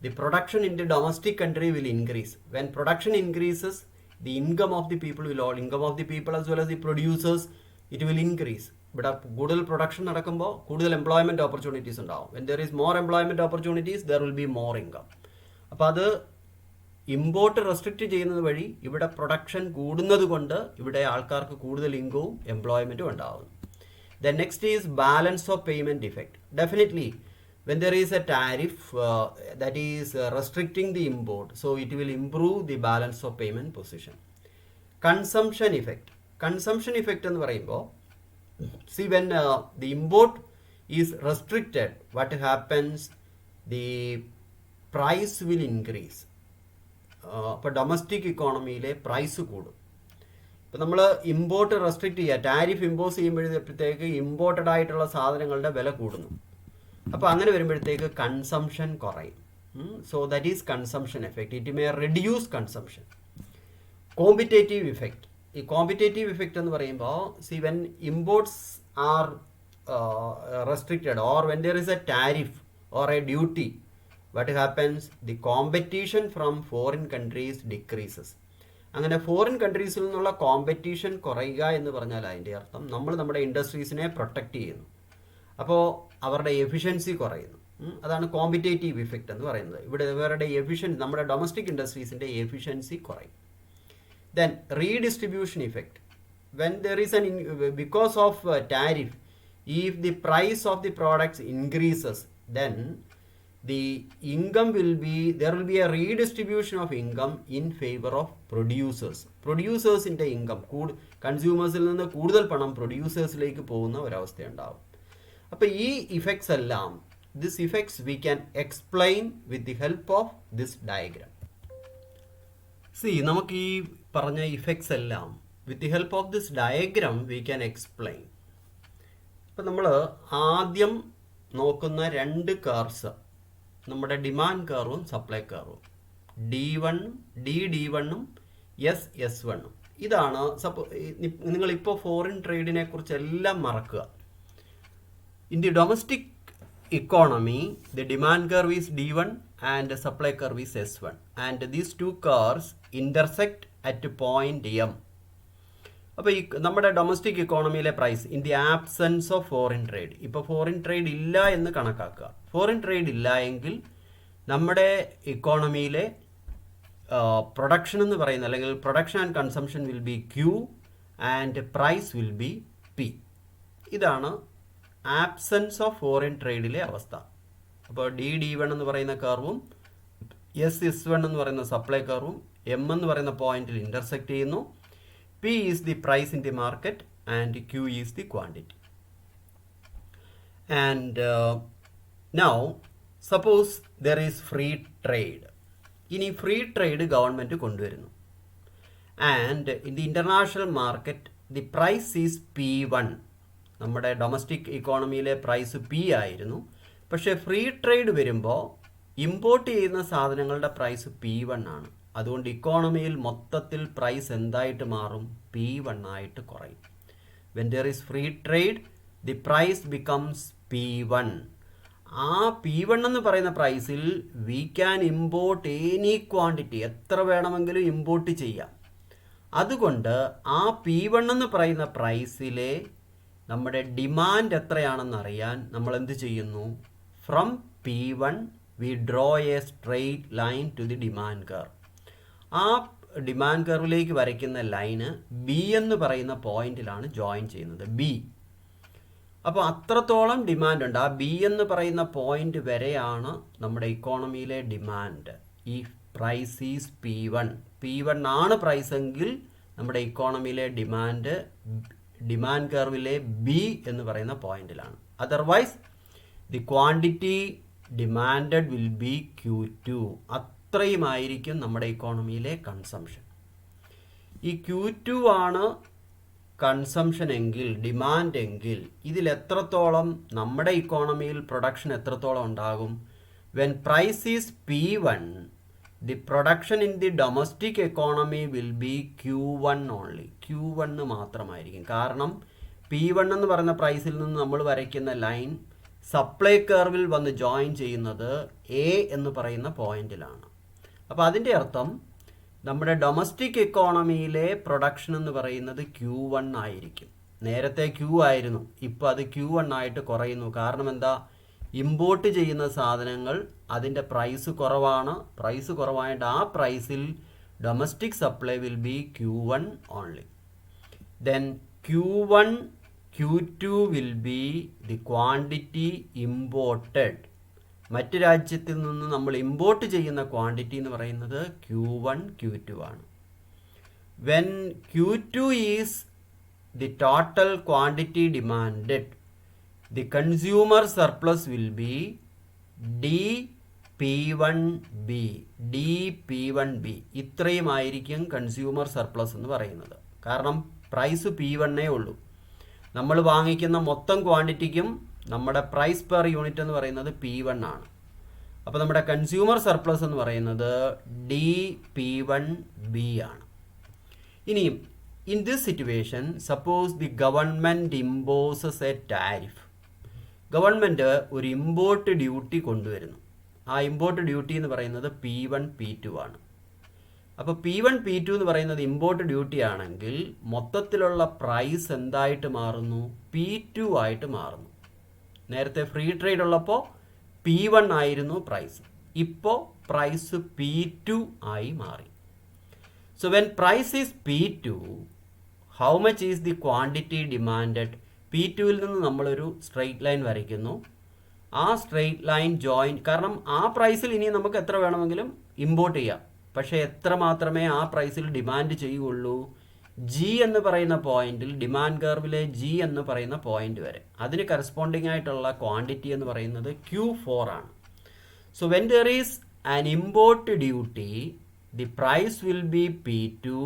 Speaker 1: the production in the domestic country will increase. When production increases, the income of the people as well as the producers, it will increase. ഇവിടെ കൂടുതൽ production നടക്കുമ്പോൾ കൂടുതൽ employment opportunities ഉണ്ടാവും. When there is more employment opportunities there will be more income. അപ്പോൾ അത് import restrict ചെയ്യുന്നത് വഴി ഇവിടെ പ്രൊഡക്ഷൻ കൂടുന്നത് കൊണ്ട് ഇവിടെ ആൾക്കാർക്ക് കൂടുതൽ ഇൻകവും എംപ്ലോയ്മെൻറ്റും ഉണ്ടാകുന്നു. Then next is balance of payment effect. Definitely when there is a tariff that is restricting the import, so it will improve the balance of payment position. Consumption effect എന്ന് പറയുമ്പോൾ when the import is restricted, what happens? The price will increase. അപ്പോൾ domestic ഇക്കോണമിയിലെ price കൂടും. ഇപ്പോൾ നമ്മൾ import restrict ചെയ്യുക, tariff impose ചെയ്യുമ്പോഴത്തേക്ക് imported ആയിട്ടുള്ള സാധനങ്ങളുടെ വില കൂടുന്നു. അപ്പോൾ അങ്ങനെ വരുമ്പോഴത്തേക്ക് കൺസംഷൻ കുറയും. So that is consumption effect. It may reduce consumption. Competitive effect. ഈ കോമ്പറ്റേറ്റീവ് ഇഫക്റ്റ് എന്ന് പറയുമ്പോൾ when imports are restricted or when there is a tariff or a duty what happens? The competition from foreign countries decreases. അങ്ങനെ foreign കൺട്രീസിൽ നിന്നുള്ള competition കുറയുക എന്ന് പറഞ്ഞാൽ അതിൻ്റെ അർത്ഥം നമ്മൾ നമ്മുടെ ഇൻഡസ്ട്രീസിനെ പ്രൊട്ടക്റ്റ് ചെയ്യുന്നു. അപ്പോൾ അവരുടെ എഫിഷ്യൻസി കുറയുന്നു. അതാണ് കോമ്പറ്റേറ്റീവ് ഇഫക്റ്റ് എന്ന് പറയുന്നത്. ഇവിടെ ഇവരുടെ നമ്മുടെ ഡൊമസ്റ്റിക് ഇൻഡസ്ട്രീസിൻ്റെ എഫിഷ്യൻസി കുറയും. Then redistribution effect. When there is because of tariff, if the price of the products increases, then the income there will be a redistribution of income in favor of പ്രൊഡ്യൂസേഴ്സിൻ്റെ income കൺസ്യൂമേഴ്സിൽ നിന്ന് കൂടുതൽ പണം പ്രൊഡ്യൂസേഴ്സിലേക്ക് പോകുന്ന ഒരവസ്ഥയുണ്ടാവും. അപ്പോൾ ഈ effects എല്ലാം, this effects we can explain with the help of this diagram. നമുക്ക് ഈ പറഞ്ഞ ഇഫക്ട്സ് എല്ലാം with the help of this diagram we can explain. ഇപ്പം നമ്മൾ ആദ്യം നോക്കുന്ന രണ്ട് കർവ്സ്, നമ്മുടെ ഡിമാൻഡ് കർവും സപ്ലൈ കർവും, D1ഉം S1ഉം. ഇതാണ് നിങ്ങളിപ്പോൾ ഫോറിൻ ട്രേഡിനെ കുറിച്ചെല്ലാം മറക്കുക. In the domestic economy, the demand curve is D1 and the supply curve is S1, and these two curves intersect at point M. അപ്പോൾ ഈ നമ്മുടെ ഡൊമസ്റ്റിക് ഇക്കോണമിയിലെ price in the absence of foreign trade, ഇപ്പോൾ foreign trade ഇല്ല എന്ന് കണക്കാക്കുക. Foreign trade ഇല്ല എങ്കിൽ നമ്മുടെ ഇക്കോണമിയിലെ പ്രൊഡക്ഷൻ എന്ന് പറയുന്നത്, അല്ലെങ്കിൽ production and consumption will be Q and price will be P. ഇതാണ് ആബ്സെൻസ് ഓഫ് ഫോറിൻ ട്രേഡിലെ അവസ്ഥ. അപ്പോൾ D1 എന്ന് പറയുന്ന കർവും S1 എന്ന് പറയുന്ന സപ്ലൈ കർവും M എന്ന് പറയുന്ന പോയിന്റിൽ ഇന്റർസെക്റ്റ് ചെയ്യുന്നു. P is the price in the market and Q is the quantity. And now suppose there is free trade. ഇനി ഫ്രീ ട്രേഡ് ഗവൺമെൻറ് കൊണ്ടുവരുന്നു. And in the international market the price is P1. നമ്മുടെ domestic ഇക്കോണമിയിലെ price P ആയിരുന്നു. പക്ഷേ free trade വരുമ്പോൾ import ചെയ്യുന്ന സാധനങ്ങളുടെ price P1 ആണ്. അതുകൊണ്ട് ഇക്കോണമിയിൽ മൊത്തത്തിൽ പ്രൈസ് എന്തായിട്ട് മാറും? P1 ആയിട്ട് കുറയും. When there is free trade the price becomes P1. ആ P1 എന്ന് പറയുന്ന പ്രൈസിൽ we can import any quantity, എത്ര വേണമെങ്കിലും ഇമ്പോർട്ട് ചെയ്യാം. അതുകൊണ്ട് ആ P1 എന്ന് പറയുന്ന പ്രൈസിലെ നമ്മുടെ ഡിമാൻഡ് എത്രയാണെന്ന് അറിയാൻ നമ്മൾ എന്ത് ചെയ്യുന്നു? From P1 we draw a straight line to the demand curve. ആ ഡിമാൻഡ് കർവിലേക്ക് വരയ്ക്കുന്ന ലൈന് B എന്ന് പറയുന്ന പോയിന്റിലാണ് ജോയിൻ ചെയ്യുന്നത്. B. അപ്പോൾ അത്രത്തോളം ഡിമാൻഡ് ഉണ്ട്. ആ B എന്ന് പറയുന്ന പോയിന്റ് വരെയാണ് നമ്മുടെ ഇക്കോണമിയിലെ ഡിമാൻഡ്. ഈ പ്രൈസ് ഈസ് P1 ആണ് പ്രൈസ് എങ്കിൽ നമ്മുടെ ഇക്കോണമിയിലെ ഡിമാൻഡ് കർവിലെ B എന്ന് പറയുന്ന പോയിന്റിലാണ്. Otherwise the quantity demanded will be Q2. അത്രയുമായിരിക്കും നമ്മുടെ ഇക്കോണമിയിലെ കൺസംഷൻ. ഈ Q2 ആണ് കൺസംഷൻ എങ്കിൽ, ഡിമാൻഡ് എങ്കിൽ, ഇതിൽ എത്രത്തോളം നമ്മുടെ ഇക്കോണമിയിൽ പ്രൊഡക്ഷൻ എത്രത്തോളം ഉണ്ടാകും? When price is P1, the production in the domestic economy will be Q1 only. Q1 മാത്രമായിരിക്കും. കാരണം P1 എന്ന് പറയുന്ന പ്രൈസിൽ നിന്ന് നമ്മൾ വരയ്ക്കുന്ന ലൈൻ സപ്ലൈ കർവിൽ വന്ന് ജോയിൻ ചെയ്യുന്നത് A എന്ന് പറയുന്ന പോയിന്റിലാണ്. അപ്പോൾ അതിൻ്റെ അർത്ഥം നമ്മുടെ ഡൊമസ്റ്റിക് എക്കോണമിയിലെ പ്രൊഡക്ഷൻ എന്ന് പറയുന്നത് Q1 ആയിരിക്കും. നേരത്തെ Q ആയിരുന്നു, ഇപ്പോൾ അത് Q1 ആയിട്ട് കുറയുന്നു. കാരണം എന്താ? ഇമ്പോർട്ട് ചെയ്യുന്ന സാധനങ്ങൾ അതിൻ്റെ പ്രൈസ് കുറവാണ്. പ്രൈസ് കുറവായിട്ട് ആ പ്രൈസിൽ domestic supply will be Q1 only. Then Q2 will be the quantity imported. മറ്റ് രാജ്യത്തിൽ നിന്ന് നമ്മൾ ഇമ്പോർട്ട് ചെയ്യുന്ന ക്വാണ്ടിറ്റി എന്ന് പറയുന്നത് Q1, Q2 ആണ്. When Q2 is the total quantity demanded, the consumer surplus will be DP1B. ഇത്രയുമായിരിക്കും കൺസ്യൂമർ സർപ്ലസ് എന്ന് പറയുന്നത്. കാരണം പ്രൈസ് P1 ഉള്ളൂ. നമ്മൾ വാങ്ങിക്കുന്ന മൊത്തം ക്വാണ്ടിറ്റിക്കും നമ്മുടെ പ്രൈസ് പെർ യൂണിറ്റ് എന്ന് പറയുന്നത് P1 ആണ്. അപ്പോൾ നമ്മുടെ കൺസ്യൂമർ സർപ്ലസ് എന്ന് പറയുന്നത് DP1B ആണ്. ഇനിയും in this situation suppose the government imposes A tariff. Government ഒരു ഇമ്പോർട്ട് ഡ്യൂട്ടി കൊണ്ടുവരുന്നു. ആ ഇമ്പോർട്ട് ഡ്യൂട്ടി എന്ന് പറയുന്നത് P1 P2 ആണ്. അപ്പോൾ P1 P2 എന്ന് പറയുന്നത് ഇമ്പോർട്ട് ഡ്യൂട്ടി ആണെങ്കിൽ മൊത്തത്തിലുള്ള പ്രൈസ് എന്തായിട്ട് മാറുന്നു? P2 ആയിട്ട് മാറുന്നു. നേരത്തെ ഫ്രീ ട്രേഡ് ഉള്ളപ്പോൾ P1 ആയിരുന്നു പ്രൈസ്, ഇപ്പോൾ പ്രൈസ് P2 ആയി മാറി. So when price is P2, how much is the quantity demanded? P2ൽ നിന്ന് നമ്മളൊരു സ്ട്രെയിറ്റ് ലൈൻ വരയ്ക്കുന്നു. ആ സ്ട്രെയിറ്റ് ലൈൻ ജോയിൻ, കാരണം ആ പ്രൈസിൽ ഇനി നമുക്ക് എത്ര വേണമെങ്കിലും ഇമ്പോർട്ട് ചെയ്യാം, പക്ഷേ എത്ര മാത്രമേ ആ പ്രൈസിൽ ഡിമാൻഡ് ചെയ്യുകയുള്ളൂ? ജി എന്ന് പറയുന്ന പോയിന്റിൽ, ഡിമാൻഡ് കർവിലെ ജി എന്ന് പറയുന്ന പോയിന്റ് വരെ. അതിന് കറസ്പോണ്ടിങ് ആയിട്ടുള്ള ക്വാണ്ടിറ്റി എന്ന് പറയുന്നത് Q4 ആണ്. So when there is an import duty, the price will be P2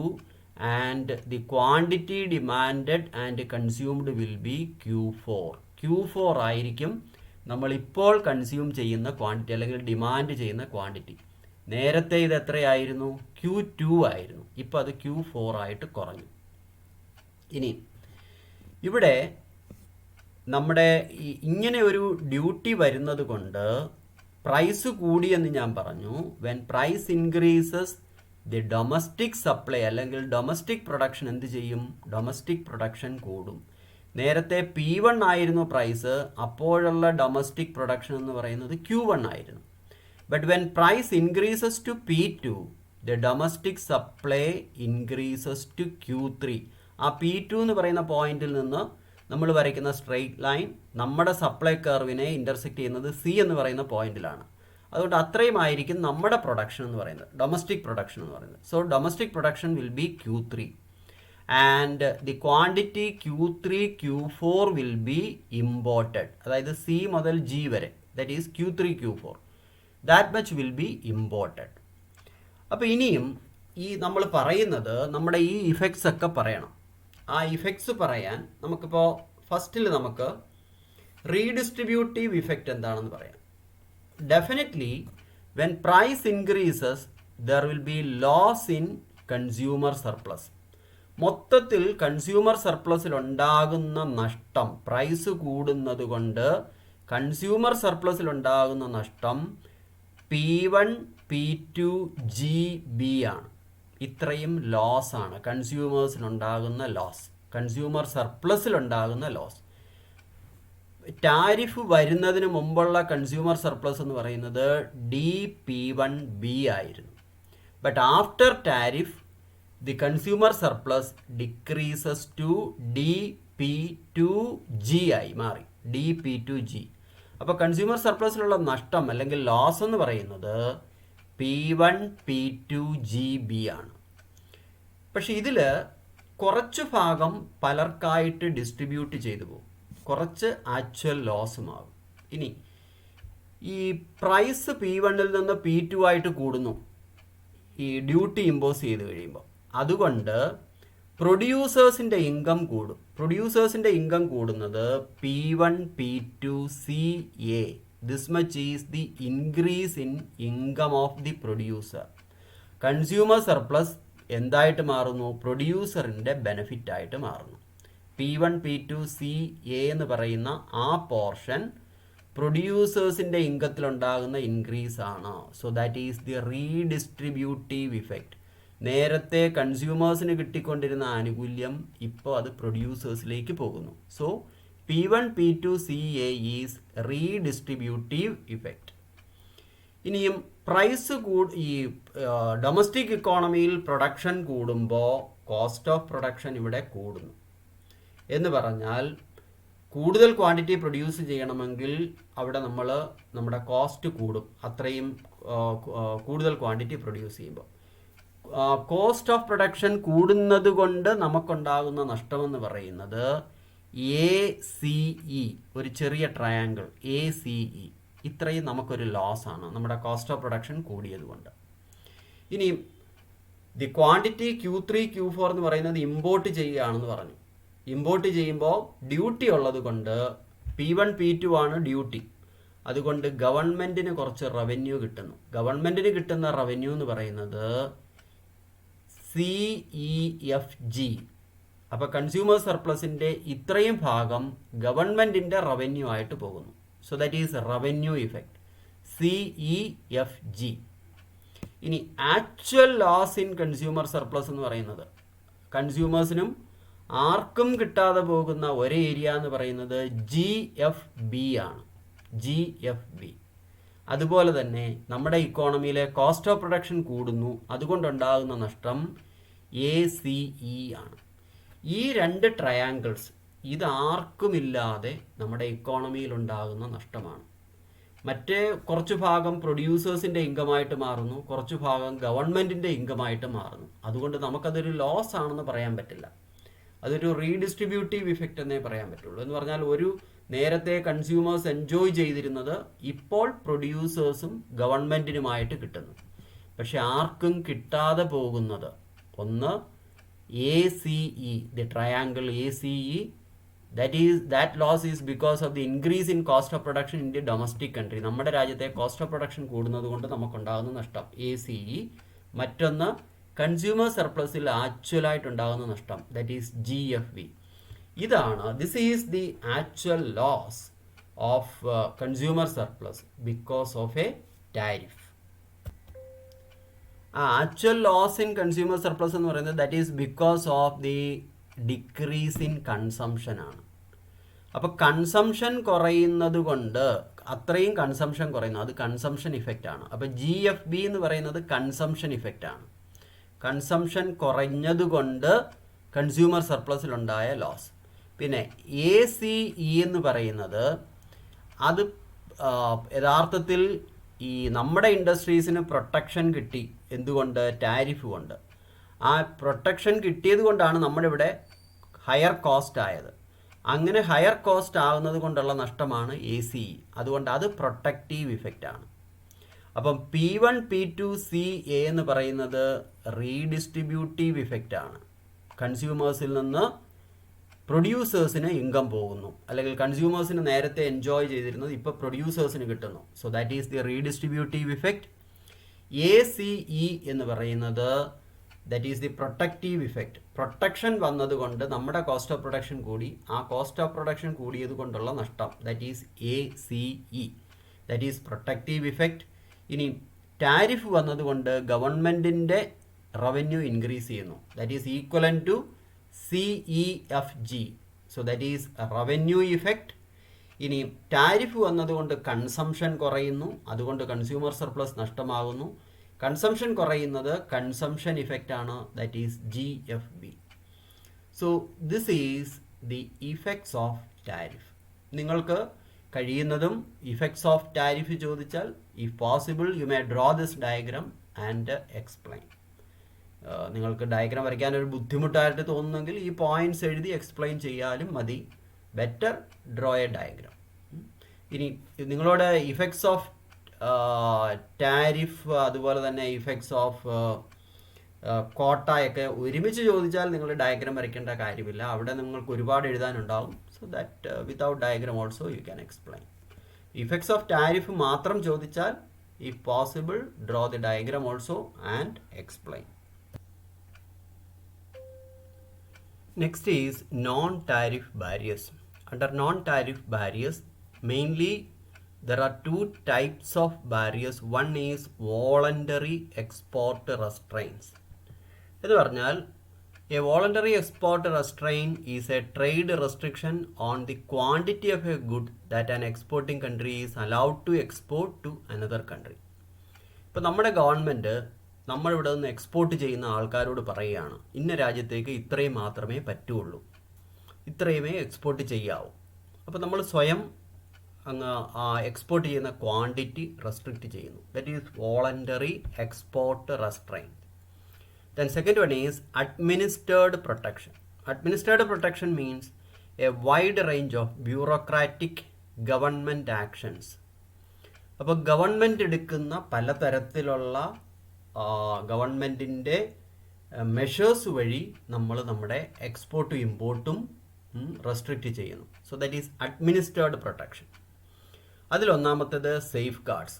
Speaker 1: and the quantity demanded and consumed will be Q4. Q4 ആയിരിക്കും നമ്മളിപ്പോൾ കൺസ്യൂം ചെയ്യുന്ന ക്വാണ്ടിറ്റി അല്ലെങ്കിൽ ഡിമാൻഡ് ചെയ്യുന്ന ക്വാണ്ടിറ്റി. നേരത്തെ ഇത് എത്രയായിരുന്നു? Q2 ആയിരുന്നു, ഇപ്പോൾ അത് Q4 ആയിട്ട് കുറഞ്ഞു. ഇനി ഇവിടെ നമ്മുടെ ഇങ്ങനെ ഒരു ഡ്യൂട്ടി വരുന്നത് കൊണ്ട് പ്രൈസ് കൂടിയെന്ന് ഞാൻ പറഞ്ഞു. When price increases, the domestic supply അല്ലെങ്കിൽ ഡൊമസ്റ്റിക് പ്രൊഡക്ഷൻ എന്ത് ചെയ്യും? ഡൊമസ്റ്റിക് പ്രൊഡക്ഷൻ കൂടും. നേരത്തെ P1 ആയിരുന്നു പ്രൈസ്, അപ്പോഴുള്ള ഡൊമസ്റ്റിക് പ്രൊഡക്ഷൻ എന്ന് പറയുന്നത് Q1 ആയിരുന്നു. But when price increases to P2, the domestic supply increases to Q3. ആ P2 എന്ന് പറയുന്ന പോയിന്റിൽ നിന്ന് നമ്മൾ വരയ്ക്കുന്ന സ്ട്രെയിറ്റ് ലൈൻ നമ്മുടെ സപ്ലൈ കർവിനെ ഇൻ്റർസെക്റ്റ് ചെയ്യുന്നത് C എന്ന് പറയുന്ന പോയിന്റിലാണ്. അതുകൊണ്ട് അത്രയും ആയിരിക്കും നമ്മുടെ പ്രൊഡക്ഷൻ എന്ന് പറയുന്നത്, ഡൊമസ്റ്റിക് പ്രൊഡക്ഷൻ എന്ന് പറയുന്നത്. So domestic production will be Q3 and the quantity Q3 Q4 will be imported. അതായത് C മുതൽ G വരെ, that is Q3 Q4, that much will be imported. അപ്പോൾ ഇനിയും ഈ നമ്മൾ പറയുന്നത് നമ്മുടെ ഈ ഇഫക്ട്സ് ഒക്കെ പറയണം. ആ ഇഫക്ട്സ് പറയാൻ നമുക്കിപ്പോൾ ഫസ്റ്റിൽ നമുക്ക് റീഡിസ്ട്രിബ്യൂട്ടീവ് ഇഫക്റ്റ് എന്താണെന്ന് പറയാം. Definitely when price increases there will be loss in consumer surplus. മൊത്തത്തിൽ കൺസ്യൂമർ സർപ്ലസിൽ ഉണ്ടാകുന്ന നഷ്ടം, പ്രൈസ് കൂടുന്നത് കൊണ്ട് കൺസ്യൂമർ സർപ്ലസിൽ ഉണ്ടാകുന്ന നഷ്ടം P1 P2 GB ആണ്. ഇത്രയും ലോസ് ആണ് കൺസ്യൂമേഴ്സിനുണ്ടാകുന്ന ലോസ്, കൺസ്യൂമർ സർപ്ലസിലുണ്ടാകുന്ന ലോസ്. ടാരിഫ് വരുന്നതിന് മുമ്പുള്ള കൺസ്യൂമർ സർപ്ലസ് എന്ന് പറയുന്നത് DP1B ആയിരുന്നു. But after tariff the consumer surplus decreases to DP2G ആയി മാറി, DP2G. അപ്പോൾ കൺസ്യൂമർ സർപ്ലസിലുള്ള നഷ്ടം അല്ലെങ്കിൽ ലോസ് എന്ന് പറയുന്നത് P1 P2 GB ആണ്. പക്ഷെ ഇതിൽ കുറച്ച് ഭാഗം പലർക്കായിട്ട് ഡിസ്ട്രിബ്യൂട്ട് ചെയ്തു പോകും, കുറച്ച് ആക്ച്വൽ ലോസുമാകും. ഇനി ഈ പ്രൈസ് P1ൽ നിന്ന് P2 ആയിട്ട് കൂടുന്നു ഈ ഡ്യൂട്ടി ഇമ്പോസ് ചെയ്ത് കഴിയുമ്പോൾ. അതുകൊണ്ട് പ്രൊഡ്യൂസേഴ്സിൻ്റെ ഇൻകം കൂടും. പ്രൊഡ്യൂസേഴ്സിൻ്റെ ഇൻകം കൂടുന്നത് P1 P2 CA. This much is the increase in income of the producer. Consumer surplus എന്തായിട്ട് മാറുന്നു? പ്രൊഡ്യൂസറിൻ്റെ ബെനിഫിറ്റായിട്ട് മാറുന്നു. P1 P2 CA എന്ന് പറയുന്ന ആ പോർഷൻ പ്രൊഡ്യൂസേഴ്സിൻ്റെ ഇൻകത്തിലുണ്ടാകുന്ന ഇൻക്രീസ് ആണ്. So that is the redistributive effect. നേരത്തെ കൺസ്യൂമേഴ്സിന് കിട്ടിക്കൊണ്ടിരുന്ന ആനുകൂല്യം ഇപ്പോൾ അത് പ്രൊഡ്യൂസേഴ്സിലേക്ക് പോകുന്നു. So P1 P2 CA is redistributive effect. ഇനിയും പ്രൈസ് ഈ ഡൊമസ്റ്റിക് ഇക്കോണമിയിൽ പ്രൊഡക്ഷൻ കൂടുമ്പോൾ കോസ്റ്റ് ഓഫ് പ്രൊഡക്ഷൻ ഇവിടെ കൂടുന്നു. എന്ന് പറഞ്ഞാൽ കൂടുതൽ ക്വാണ്ടിറ്റി പ്രൊഡ്യൂസ് ചെയ്യണമെങ്കിൽ അവിടെ നമ്മുടെ കോസ്റ്റ് കൂടും, അത്രയും കൂടുതൽ ക്വാണ്ടിറ്റി പ്രൊഡ്യൂസ് ചെയ്യുമ്പോൾ. കോസ്റ്റ് ഓഫ് പ്രൊഡക്ഷൻ കൂടുന്നത് കൊണ്ട് നമുക്കുണ്ടാകുന്ന നഷ്ടമെന്ന് പറയുന്നത് ACE, ഒരു ചെറിയ ട്രയാങ്കിൾ ACE, ഇത്രയും നമുക്കൊരു ലോസ് ആണ് നമ്മുടെ കോസ്റ്റ് ഓഫ് പ്രൊഡക്ഷൻ കൂടിയതുകൊണ്ട്. ഇനി ദി ക്വാണ്ടിറ്റി Q3 Q4 എന്ന് പറയുന്നത് ഇമ്പോർട്ട് ചെയ്യുകയാണെന്ന് പറഞ്ഞു. ഇമ്പോർട്ട് ചെയ്യുമ്പോൾ ഡ്യൂട്ടി ഉള്ളത് കൊണ്ട് P1 P2 ആണ് ഡ്യൂട്ടി. അതുകൊണ്ട് ഗവൺമെൻറ്റിന് കുറച്ച് റവന്യൂ കിട്ടുന്നു. ഗവൺമെൻറ്റിന് കിട്ടുന്ന റവന്യൂ എന്ന് പറയുന്നത് CEFG. അപ്പോൾ കൺസ്യൂമർ സർപ്ലസിൻ്റെ ഇത്രയും ഭാഗം ഗവൺമെൻറ്റിൻ്റെ റവന്യൂ ആയിട്ട് പോകുന്നു. So that is revenue effect. CEFG. ഇനി actual loss in consumer surplus എന്ന് പറയുന്നത്, കൺസ്യൂമേഴ്സിനും ആർക്കും കിട്ടാതെ പോകുന്ന ഒരേ ഏരിയ എന്ന് പറയുന്നത് GFB ആണ്. GFB. അതുപോലെ തന്നെ നമ്മുടെ ഇക്കോണമിയിലെ കോസ്റ്റ് ഓഫ് പ്രൊഡക്ഷൻ കൂടുന്നു, അതുകൊണ്ടുണ്ടാകുന്ന നഷ്ടം ACE ആണ്. ഈ രണ്ട് ട്രയാങ്കിൾസ് ഇതാർക്കുമില്ലാതെ നമ്മുടെ ഇക്കോണമിയിൽ ഉണ്ടാകുന്ന നഷ്ടമാണ്. മറ്റേ കുറച്ച് ഭാഗം പ്രൊഡ്യൂസേഴ്സിൻ്റെ ഇൻകമായിട്ട് മാറുന്നു, കുറച്ച് ഭാഗം ഗവൺമെൻറ്റിൻ്റെ ഇൻകമായിട്ട് മാറുന്നു. അതുകൊണ്ട് നമുക്കതൊരു ലോസ് ആണെന്ന് പറയാൻ പറ്റില്ല. അതൊരു റീഡിസ്ട്രിബ്യൂട്ടീവ് ഇഫക്റ്റ് എന്നേ പറയാൻ പറ്റുള്ളൂ. എന്ന് പറഞ്ഞാൽ ഒരു നേരത്തെ കൺസ്യൂമേഴ്സ് എൻജോയ് ചെയ്തിരുന്നത് ഇപ്പോൾ പ്രൊഡ്യൂസേഴ്സും ഗവൺമെൻറ്റിനുമായിട്ട് കിട്ടുന്നു. പക്ഷെ ആർക്കും കിട്ടാതെ പോകുന്നത് ഒന്ന് ACE, the triangle ACE. That loss is because of the increase in cost of production in the domestic country. നമ്മുടെ രാജ്യത്തെ കോസ്റ്റ് ഓഫ് പ്രൊഡക്ഷൻ കൂടുന്നത് കൊണ്ട് നമുക്കുണ്ടാകുന്ന നഷ്ടം ACE. മറ്റൊന്ന് കൺസ്യൂമർ സർപ്ലസിൽ ആക്ച്വലായിട്ടുണ്ടാകുന്ന നഷ്ടം, ദാറ്റ് ഈസ് GFB. ഇതാണ്, this is the actual loss of consumer surplus because of a tariff. Actual loss in consumer surplus എന്ന് പറയുന്നത് that is because of the decrease in consumption ആണ്. അപ്പോൾ കൺസംഷൻ കുറയുന്നത് കൊണ്ട്, അത്രയും കൺസംഷൻ കുറയുന്നു, അത് കൺസംഷൻ ഇഫക്റ്റ് ആണ്. അപ്പോൾ GFB എന്ന് പറയുന്നത് കൺസംഷൻ ഇഫക്റ്റ് ആണ്. കൺസംഷൻ കുറഞ്ഞതുകൊണ്ട് കൺസ്യൂമർ സർപ്ലസിലുണ്ടായ ലോസ്. പിന്നെ ACE എന്ന് പറയുന്നത് അത് യഥാർത്ഥത്തിൽ ഈ നമ്മുടെ ഇൻഡസ്ട്രീസിന് പ്രൊട്ടക്ഷൻ കിട്ടി. എന്തുകൊണ്ട്? ടാരിഫ് കൊണ്ട്. ആ പ്രൊട്ടക്ഷൻ കിട്ടിയത് കൊണ്ടാണ് നമ്മുടെ ഇവിടെ ഹയർ കോസ്റ്റ് ആയത്. അങ്ങനെ ഹയർ കോസ്റ്റ് ആകുന്നത് കൊണ്ടുള്ള നഷ്ടമാണ് ACE. അതുകൊണ്ട് അത് പ്രൊട്ടക്റ്റീവ് ഇഫക്റ്റ് ആണ്. അപ്പം P1 P2 CA എന്ന് പറയുന്നത് റീഡിസ്ട്രിബ്യൂട്ടീവ് ഇഫക്റ്റ് ആണ്. കൺസ്യൂമേഴ്സിൽ നിന്ന് പ്രൊഡ്യൂസേഴ്സിന് ഇൻകം പോകുന്നു, അല്ലെങ്കിൽ കൺസ്യൂമേഴ്സിന് നേരത്തെ എൻജോയ് ചെയ്തിരുന്നത് ഇപ്പോൾ പ്രൊഡ്യൂസേഴ്സിന് കിട്ടുന്നു. So that is the redistributive effect. ACE എന്ന് പറയുന്നത് that is the protective effect. Protection വന്നതുകൊണ്ട് നമ്മുടെ കോസ്റ്റ് ഓഫ് പ്രൊഡക്ഷൻ കൂടി, ആ കോസ്റ്റ് ഓഫ് പ്രൊഡക്ഷൻ കൂടിയത് കൊണ്ടുള്ള നഷ്ടം, that is ACE. That is protective effect. ഇനി ടാരിഫ് വന്നതുകൊണ്ട് ഗവൺമെൻറ്റിൻ്റെ റവന്യൂ ഇൻക്രീസ് ചെയ്യുന്നു, that is equivalent to CEFG. So that is revenue effect. ഇനി ടാരിഫ് വന്നതുകൊണ്ട് കൺസംഷൻ കുറയുന്നു, അതുകൊണ്ട് കൺസ്യൂമർ സർപ്ലസ് നഷ്ടമാകുന്നു. കൺസംഷൻ കുറയുന്നത് കൺസംഷൻ ഇഫക്റ്റ് ആണ്, that is GFB. So this is the effects of tariff. നിങ്ങൾക്ക് കഴിയുന്നതും ഇഫക്ട്സ് ഓഫ് ടാരിഫ് ചോദിച്ചാൽ, if possible you may draw this diagram and explain. നിങ്ങൾക്ക് ഡയഗ്രാം വരയ്ക്കാനൊരു ബുദ്ധിമുട്ടായിട്ട് തോന്നുന്നെങ്കിൽ ഈ പോയിന്റ്സ് എഴുതി എക്സ്പ്ലെയിൻ ചെയ്യാനും മതി. Better draw A diagram. ഇനി നിങ്ങളോട് ഇഫക്ട്സ് ഓഫ് ടാരിഫ്, അതുപോലെ തന്നെ ഇഫക്ട്സ് ഓഫ് കോട്ടയൊക്കെ ഒരുമിച്ച് ചോദിച്ചാൽ നിങ്ങൾ ഡയഗ്രാം വരയ്ക്കേണ്ട കാര്യമില്ല, അവിടെ നിങ്ങൾക്ക് ഒരുപാട് എഴുതാനുണ്ടാവും. So that without diagram also you can explain. Effects of tariff മാത്രം ചോദിച്ചാൽ, if possible draw the diagram also and explain. Next is non-tariff barriers. Under non-tariff barriers, mainly there are two types of barriers. One is voluntary export restraints. ഇത് പറഞ്ഞാൽ a voluntary export restraint is a trade restriction on the quantity of a good that an exporting country is allowed to export to another country. ഇപ്പോൾ നമ്മുടെ government നമ്മളിവിടെ നിന്ന് export ചെയ്യുന്ന ആൾക്കാരോട് പറയുകയാണ്, ഇന്ന രാജ്യത്തേക്ക് ഇത്രയും മാത്രമേ പറ്റുള്ളൂ, ഇത്രയുമേ എക്സ്പോർട്ട് ചെയ്യാവൂ. അപ്പോൾ നമ്മൾ സ്വയം അങ്ങ് എക്സ്പോർട്ട് ചെയ്യുന്ന ക്വാണ്ടിറ്റി റെസ്ട്രിക്റ്റ് ചെയ്യുന്നു. That is voluntary export restraint. Then second one is administered protection. Administered protection means a wide range of bureaucratic government actions. അപ്പോൾ ഗവൺമെൻറ് എടുക്കുന്ന പലതരത്തിലുള്ള ഗവൺമെൻറ്റിൻ്റെ മെഷേഴ്സ് വഴി നമ്മൾ നമ്മുടെ എക്സ്പോർട്ടും ഇമ്പോർട്ടും റെസ്ട്രിക്റ്റ് ചെയ്യുന്നു. So that is administered protection. അതിലൊന്നാമത്തേത് safeguards.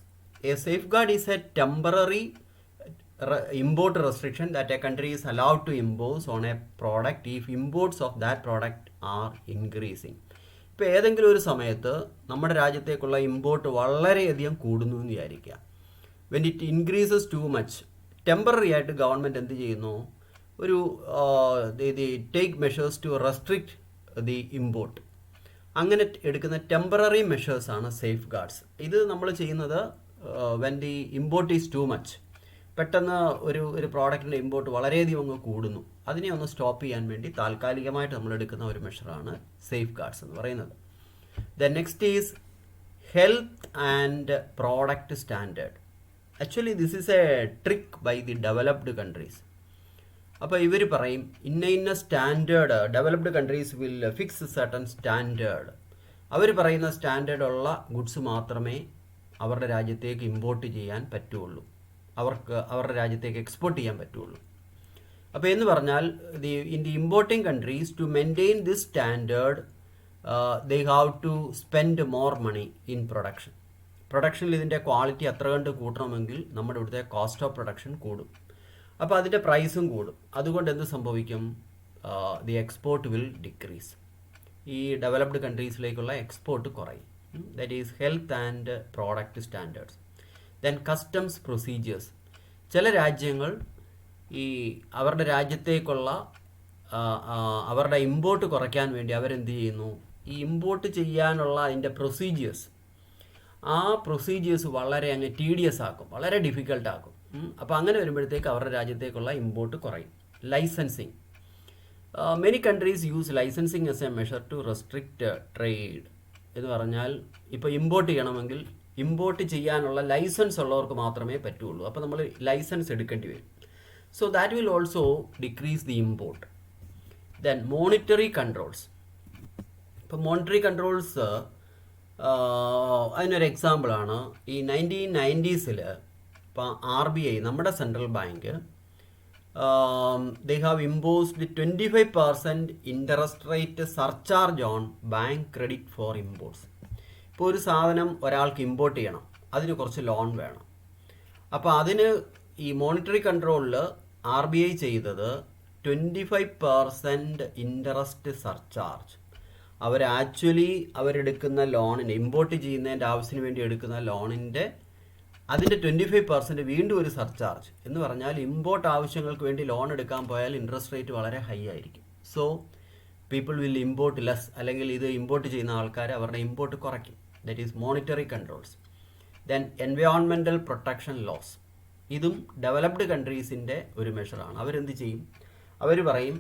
Speaker 1: A safeguard is a temporary import restriction that a country is allowed to impose on a product if imports of that product are increasing. ഇപ്പോൾ ഏതെങ്കിലും ഒരു സമയത്ത് നമ്മുടെ രാജ്യത്തേക്കുള്ള import വളരെയധികം കൂടുന്നു എന്ന് വിചാരിക്കുക. When it increases too much, temporary ആയിട്ട് ഗവൺമെൻറ് എന്ത് ചെയ്യുന്നു, ഒരു take measures to restrict the import. അങ്ങനെ എടുക്കുന്ന ടെമ്പററി മെഷേഴ്സാണ് സേഫ് ഗാർഡ്സ്. ഇത് നമ്മൾ ചെയ്യുന്നത് when the import is too much, പെട്ടെന്ന് ഒരു പ്രോഡക്റ്റിൻ്റെ ഇമ്പോർട്ട് വളരെയധികം അങ്ങ് കൂടുന്നു, അതിനെ ഒന്ന് സ്റ്റോപ്പ് ചെയ്യാൻ വേണ്ടി താൽക്കാലികമായിട്ട് നമ്മൾ എടുക്കുന്ന ഒരു മെഷറാണ് സേഫ് ഗാർഡ്സ് എന്ന് പറയുന്നത്. The next is health and product standard. Actually this is a trick by the developed countries. അപ്പോൾ ഇവർ പറയും ഇന്ന standard, developed countries will fix certain standard. അവർ പറയുന്ന സ്റ്റാൻഡേർഡുള്ള ഗുഡ്സ് മാത്രമേ അവരുടെ രാജ്യത്തേക്ക് ഇമ്പോർട്ട് ചെയ്യാൻ പറ്റുള്ളൂ, അവർക്ക് അവരുടെ രാജ്യത്തേക്ക് എക്സ്പോർട്ട് ചെയ്യാൻ പറ്റുള്ളൂ. അപ്പോൾ എന്ന് പറഞ്ഞാൽ in the importing countries to maintain this standard they have to spend more money in production. പ്രൊഡക്ഷനിൽ ഇതിൻ്റെ ക്വാളിറ്റി അത്ര കണ്ട് കൂട്ടണമെങ്കിൽ നമ്മുടെ ഇവിടുത്തെ കോസ്റ്റ് ഓഫ് പ്രൊഡക്ഷൻ കൂടും, അപ്പോൾ അതിൻ്റെ പ്രൈസും കൂടും. അതുകൊണ്ട് എന്ത് സംഭവിക്കും, ദി എക്സ്പോർട്ട് വിൽ ഡിക്രീസ്. ഈ ഡെവലപ്ഡ് കൺട്രീസിലേക്കുള്ള എക്സ്പോർട്ട് കുറയും. That is health and product standards. Then customs procedures. ചില രാജ്യങ്ങൾ ഈ അവരുടെ രാജ്യത്തേക്കുള്ള അവരുടെ ഇമ്പോർട്ട് കുറയ്ക്കാൻ വേണ്ടി അവരെന്ത് ചെയ്യുന്നു, ഈ ഇമ്പോർട്ട് ചെയ്യാനുള്ള അതിൻ്റെ പ്രൊസീജിയേഴ്സ്, ആ പ്രൊസീജിയേഴ്സ് വളരെ അങ്ങ് ടീഡിയസ് ആക്കും, വളരെ ഡിഫിക്കൽട്ടാക്കും. അപ്പോൾ അങ്ങനെ വരുമ്പോഴത്തേക്ക് അവരുടെ രാജ്യത്തേക്കുള്ള ഇമ്പോർട്ട് കുറയും. Licensing. Many countries use licensing as a measure to restrict trade. എന്ന് പറഞ്ഞാൽ ഇപ്പോൾ ഇമ്പോർട്ട് ചെയ്യണമെങ്കിൽ ഇമ്പോർട്ട് ചെയ്യാനുള്ള ലൈസൻസ് ഉള്ളവർക്ക് മാത്രമേ പറ്റുള്ളൂ. അപ്പോൾ നമ്മൾ ലൈസൻസ് എടുക്കേണ്ടി വരും. So that will also decrease the import. Then monetary controls. ഇപ്പോൾ മോണിറ്ററി കൺട്രോൾസ് അതിനൊരു എക്സാമ്പിളാണ് ഈ 1990s ഇപ്പോൾ RBI, നമ്മുടെ central bank, they have imposed 25% interest rate surcharge on bank credit for imports. ഇപ്പോൾ ഒരു സാധനം ഒരാൾക്ക് ഇമ്പോർട്ട് ചെയ്യണം, അതിന് കുറച്ച് ലോൺ വേണം. അപ്പോൾ അതിന് ഈ മോണിറ്ററി കൺട്രോളിൽ RBI ചെയ്തത് 25% ഇൻട്രസ്റ്റ് സർചാർജ്. അവരെടുക്കുന്ന ലോണിന്, ഇമ്പോർട്ട് ചെയ്യുന്നതിൻ്റെ ആവശ്യത്തിന് വേണ്ടി എടുക്കുന്ന ലോണിൻ്റെ അതിൻ്റെ 25% വീണ്ടും ഒരു സർചാർജ്. എന്ന് പറഞ്ഞാൽ ഇമ്പോർട്ട് ആവശ്യങ്ങൾക്ക് വേണ്ടി ലോൺ എടുക്കാൻ പോയാൽ ഇൻട്രസ്റ്റ് റേറ്റ് വളരെ ഹൈ ആയിരിക്കും. So people will import less, അല്ലെങ്കിൽ ഇത് ഇമ്പോർട്ട് ചെയ്യുന്ന ആൾക്കാർ അവരുടെ ഇമ്പോർട്ട് കുറയ്ക്കും. That is monetary controls. Then environmental protection laws. ഇതും ഡെവലപ്ഡ് കൺട്രീസിൻ്റെ ഒരു മെഷറാണ്. അവരെന്ത് ചെയ്യും, അവർ പറയും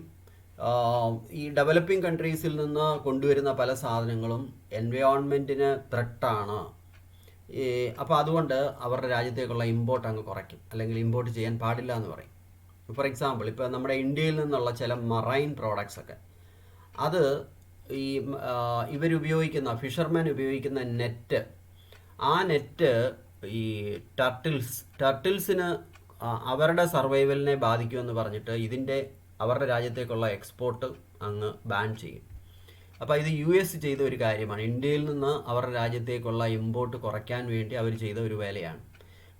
Speaker 1: ഈ ഡെവലപ്പിംഗ് കൺട്രീസിൽ നിന്ന് കൊണ്ടുവരുന്ന പല സാധനങ്ങളും എൻവയോൺമെൻറ്റിന് ത്രെട്ടാണ്, അപ്പോൾ അതുകൊണ്ട് അവരുടെ രാജ്യത്തേക്കുള്ള ഇമ്പോർട്ട് അങ്ങ് കുറയ്ക്കും, അല്ലെങ്കിൽ ഇമ്പോർട്ട് ചെയ്യാൻ പാടില്ല എന്ന് പറയും. ഫോർ എക്സാമ്പിൾ, ഇപ്പോൾ നമ്മുടെ ഇന്ത്യയിൽ നിന്നുള്ള ചില മറൈൻ പ്രോഡക്ട്സ് ഒക്കെ, അത് ഈ ഇവരുപയോഗിക്കുന്ന ഫിഷർമാൻ ഉപയോഗിക്കുന്ന നെറ്റ്, ആ നെറ്റ് ഈ ടർട്ടിൽസിന് അവരുടെ സർവൈവലിനെ ബാധിക്കുമെന്ന് പറഞ്ഞിട്ട് അവരുടെ രാജ്യത്തേക്കുള്ള എക്സ്പോർട്ട് അങ്ങ് ബാൻ ചെയ്യും. അപ്പോൾ ഇത് US ചെയ്ത ഒരു കാര്യമാണ്. ഇന്ത്യയിൽ നിന്ന് അവരുടെ രാജ്യത്തേക്കുള്ള ഇമ്പോർട്ട് കുറയ്ക്കാൻ വേണ്ടി അവർ ചെയ്ത ഒരു വേലയാണ്.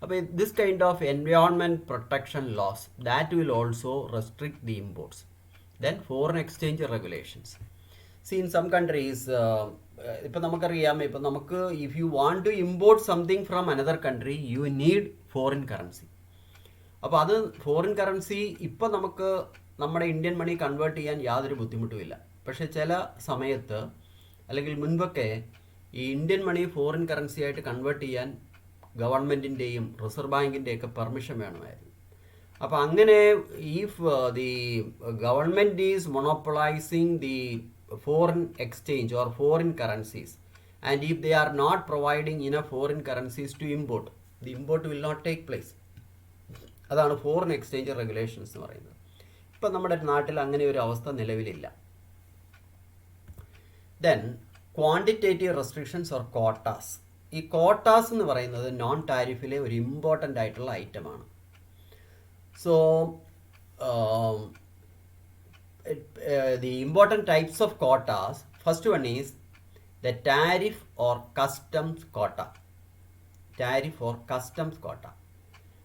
Speaker 1: അപ്പോൾ this kind of environment protection laws that will also restrict the imports. Then foreign exchange regulations. See in some countries, ഇപ്പോൾ നമുക്കറിയാം, ഇപ്പോൾ നമുക്ക് if you want to import something from another country you need foreign currency. അപ്പോൾ അത് foreign currency ഇപ്പോൾ നമുക്ക് നമ്മുടെ Indian money convert ചെയ്യാൻ യാതൊരു ബുദ്ധിമുട്ടുമില്ല. പക്ഷേ ചില സമയത്ത്, അല്ലെങ്കിൽ മുൻപൊക്കെ, ഈ ഇന്ത്യൻ മണി ഫോറിൻ കറൻസി ആയിട്ട് കൺവേർട്ട് ചെയ്യാൻ ഗവൺമെൻറ്റിൻ്റെയും റിസർവ് ബാങ്കിൻ്റെയൊക്കെ പെർമിഷൻ വേണമായിരുന്നു. അപ്പോൾ അങ്ങനെ if the government is monopolising the foreign exchange or foreign currencies and if they are not providing enough foreign currencies to import, the import will not take place. അതാണ് foreign exchange regulations എന്ന് പറയുന്നത്. ഇപ്പം നമ്മുടെ നാട്ടിൽ അങ്ങനെ ഒരു അവസ്ഥ നിലവിലില്ല. Then quantitative restrictions or quotas. ഈ കോട്ടാസ് എന്ന് പറയുന്നത് നോൺ ടാരിഫിലെ ഒരു ഇമ്പോർട്ടൻ്റ് ആയിട്ടുള്ള ഐറ്റമാണ്. So the important types of quotas, first one is the tariff or customs കോട്ട. ടാരിഫ് ഓർ കസ്റ്റംസ് കോട്ട.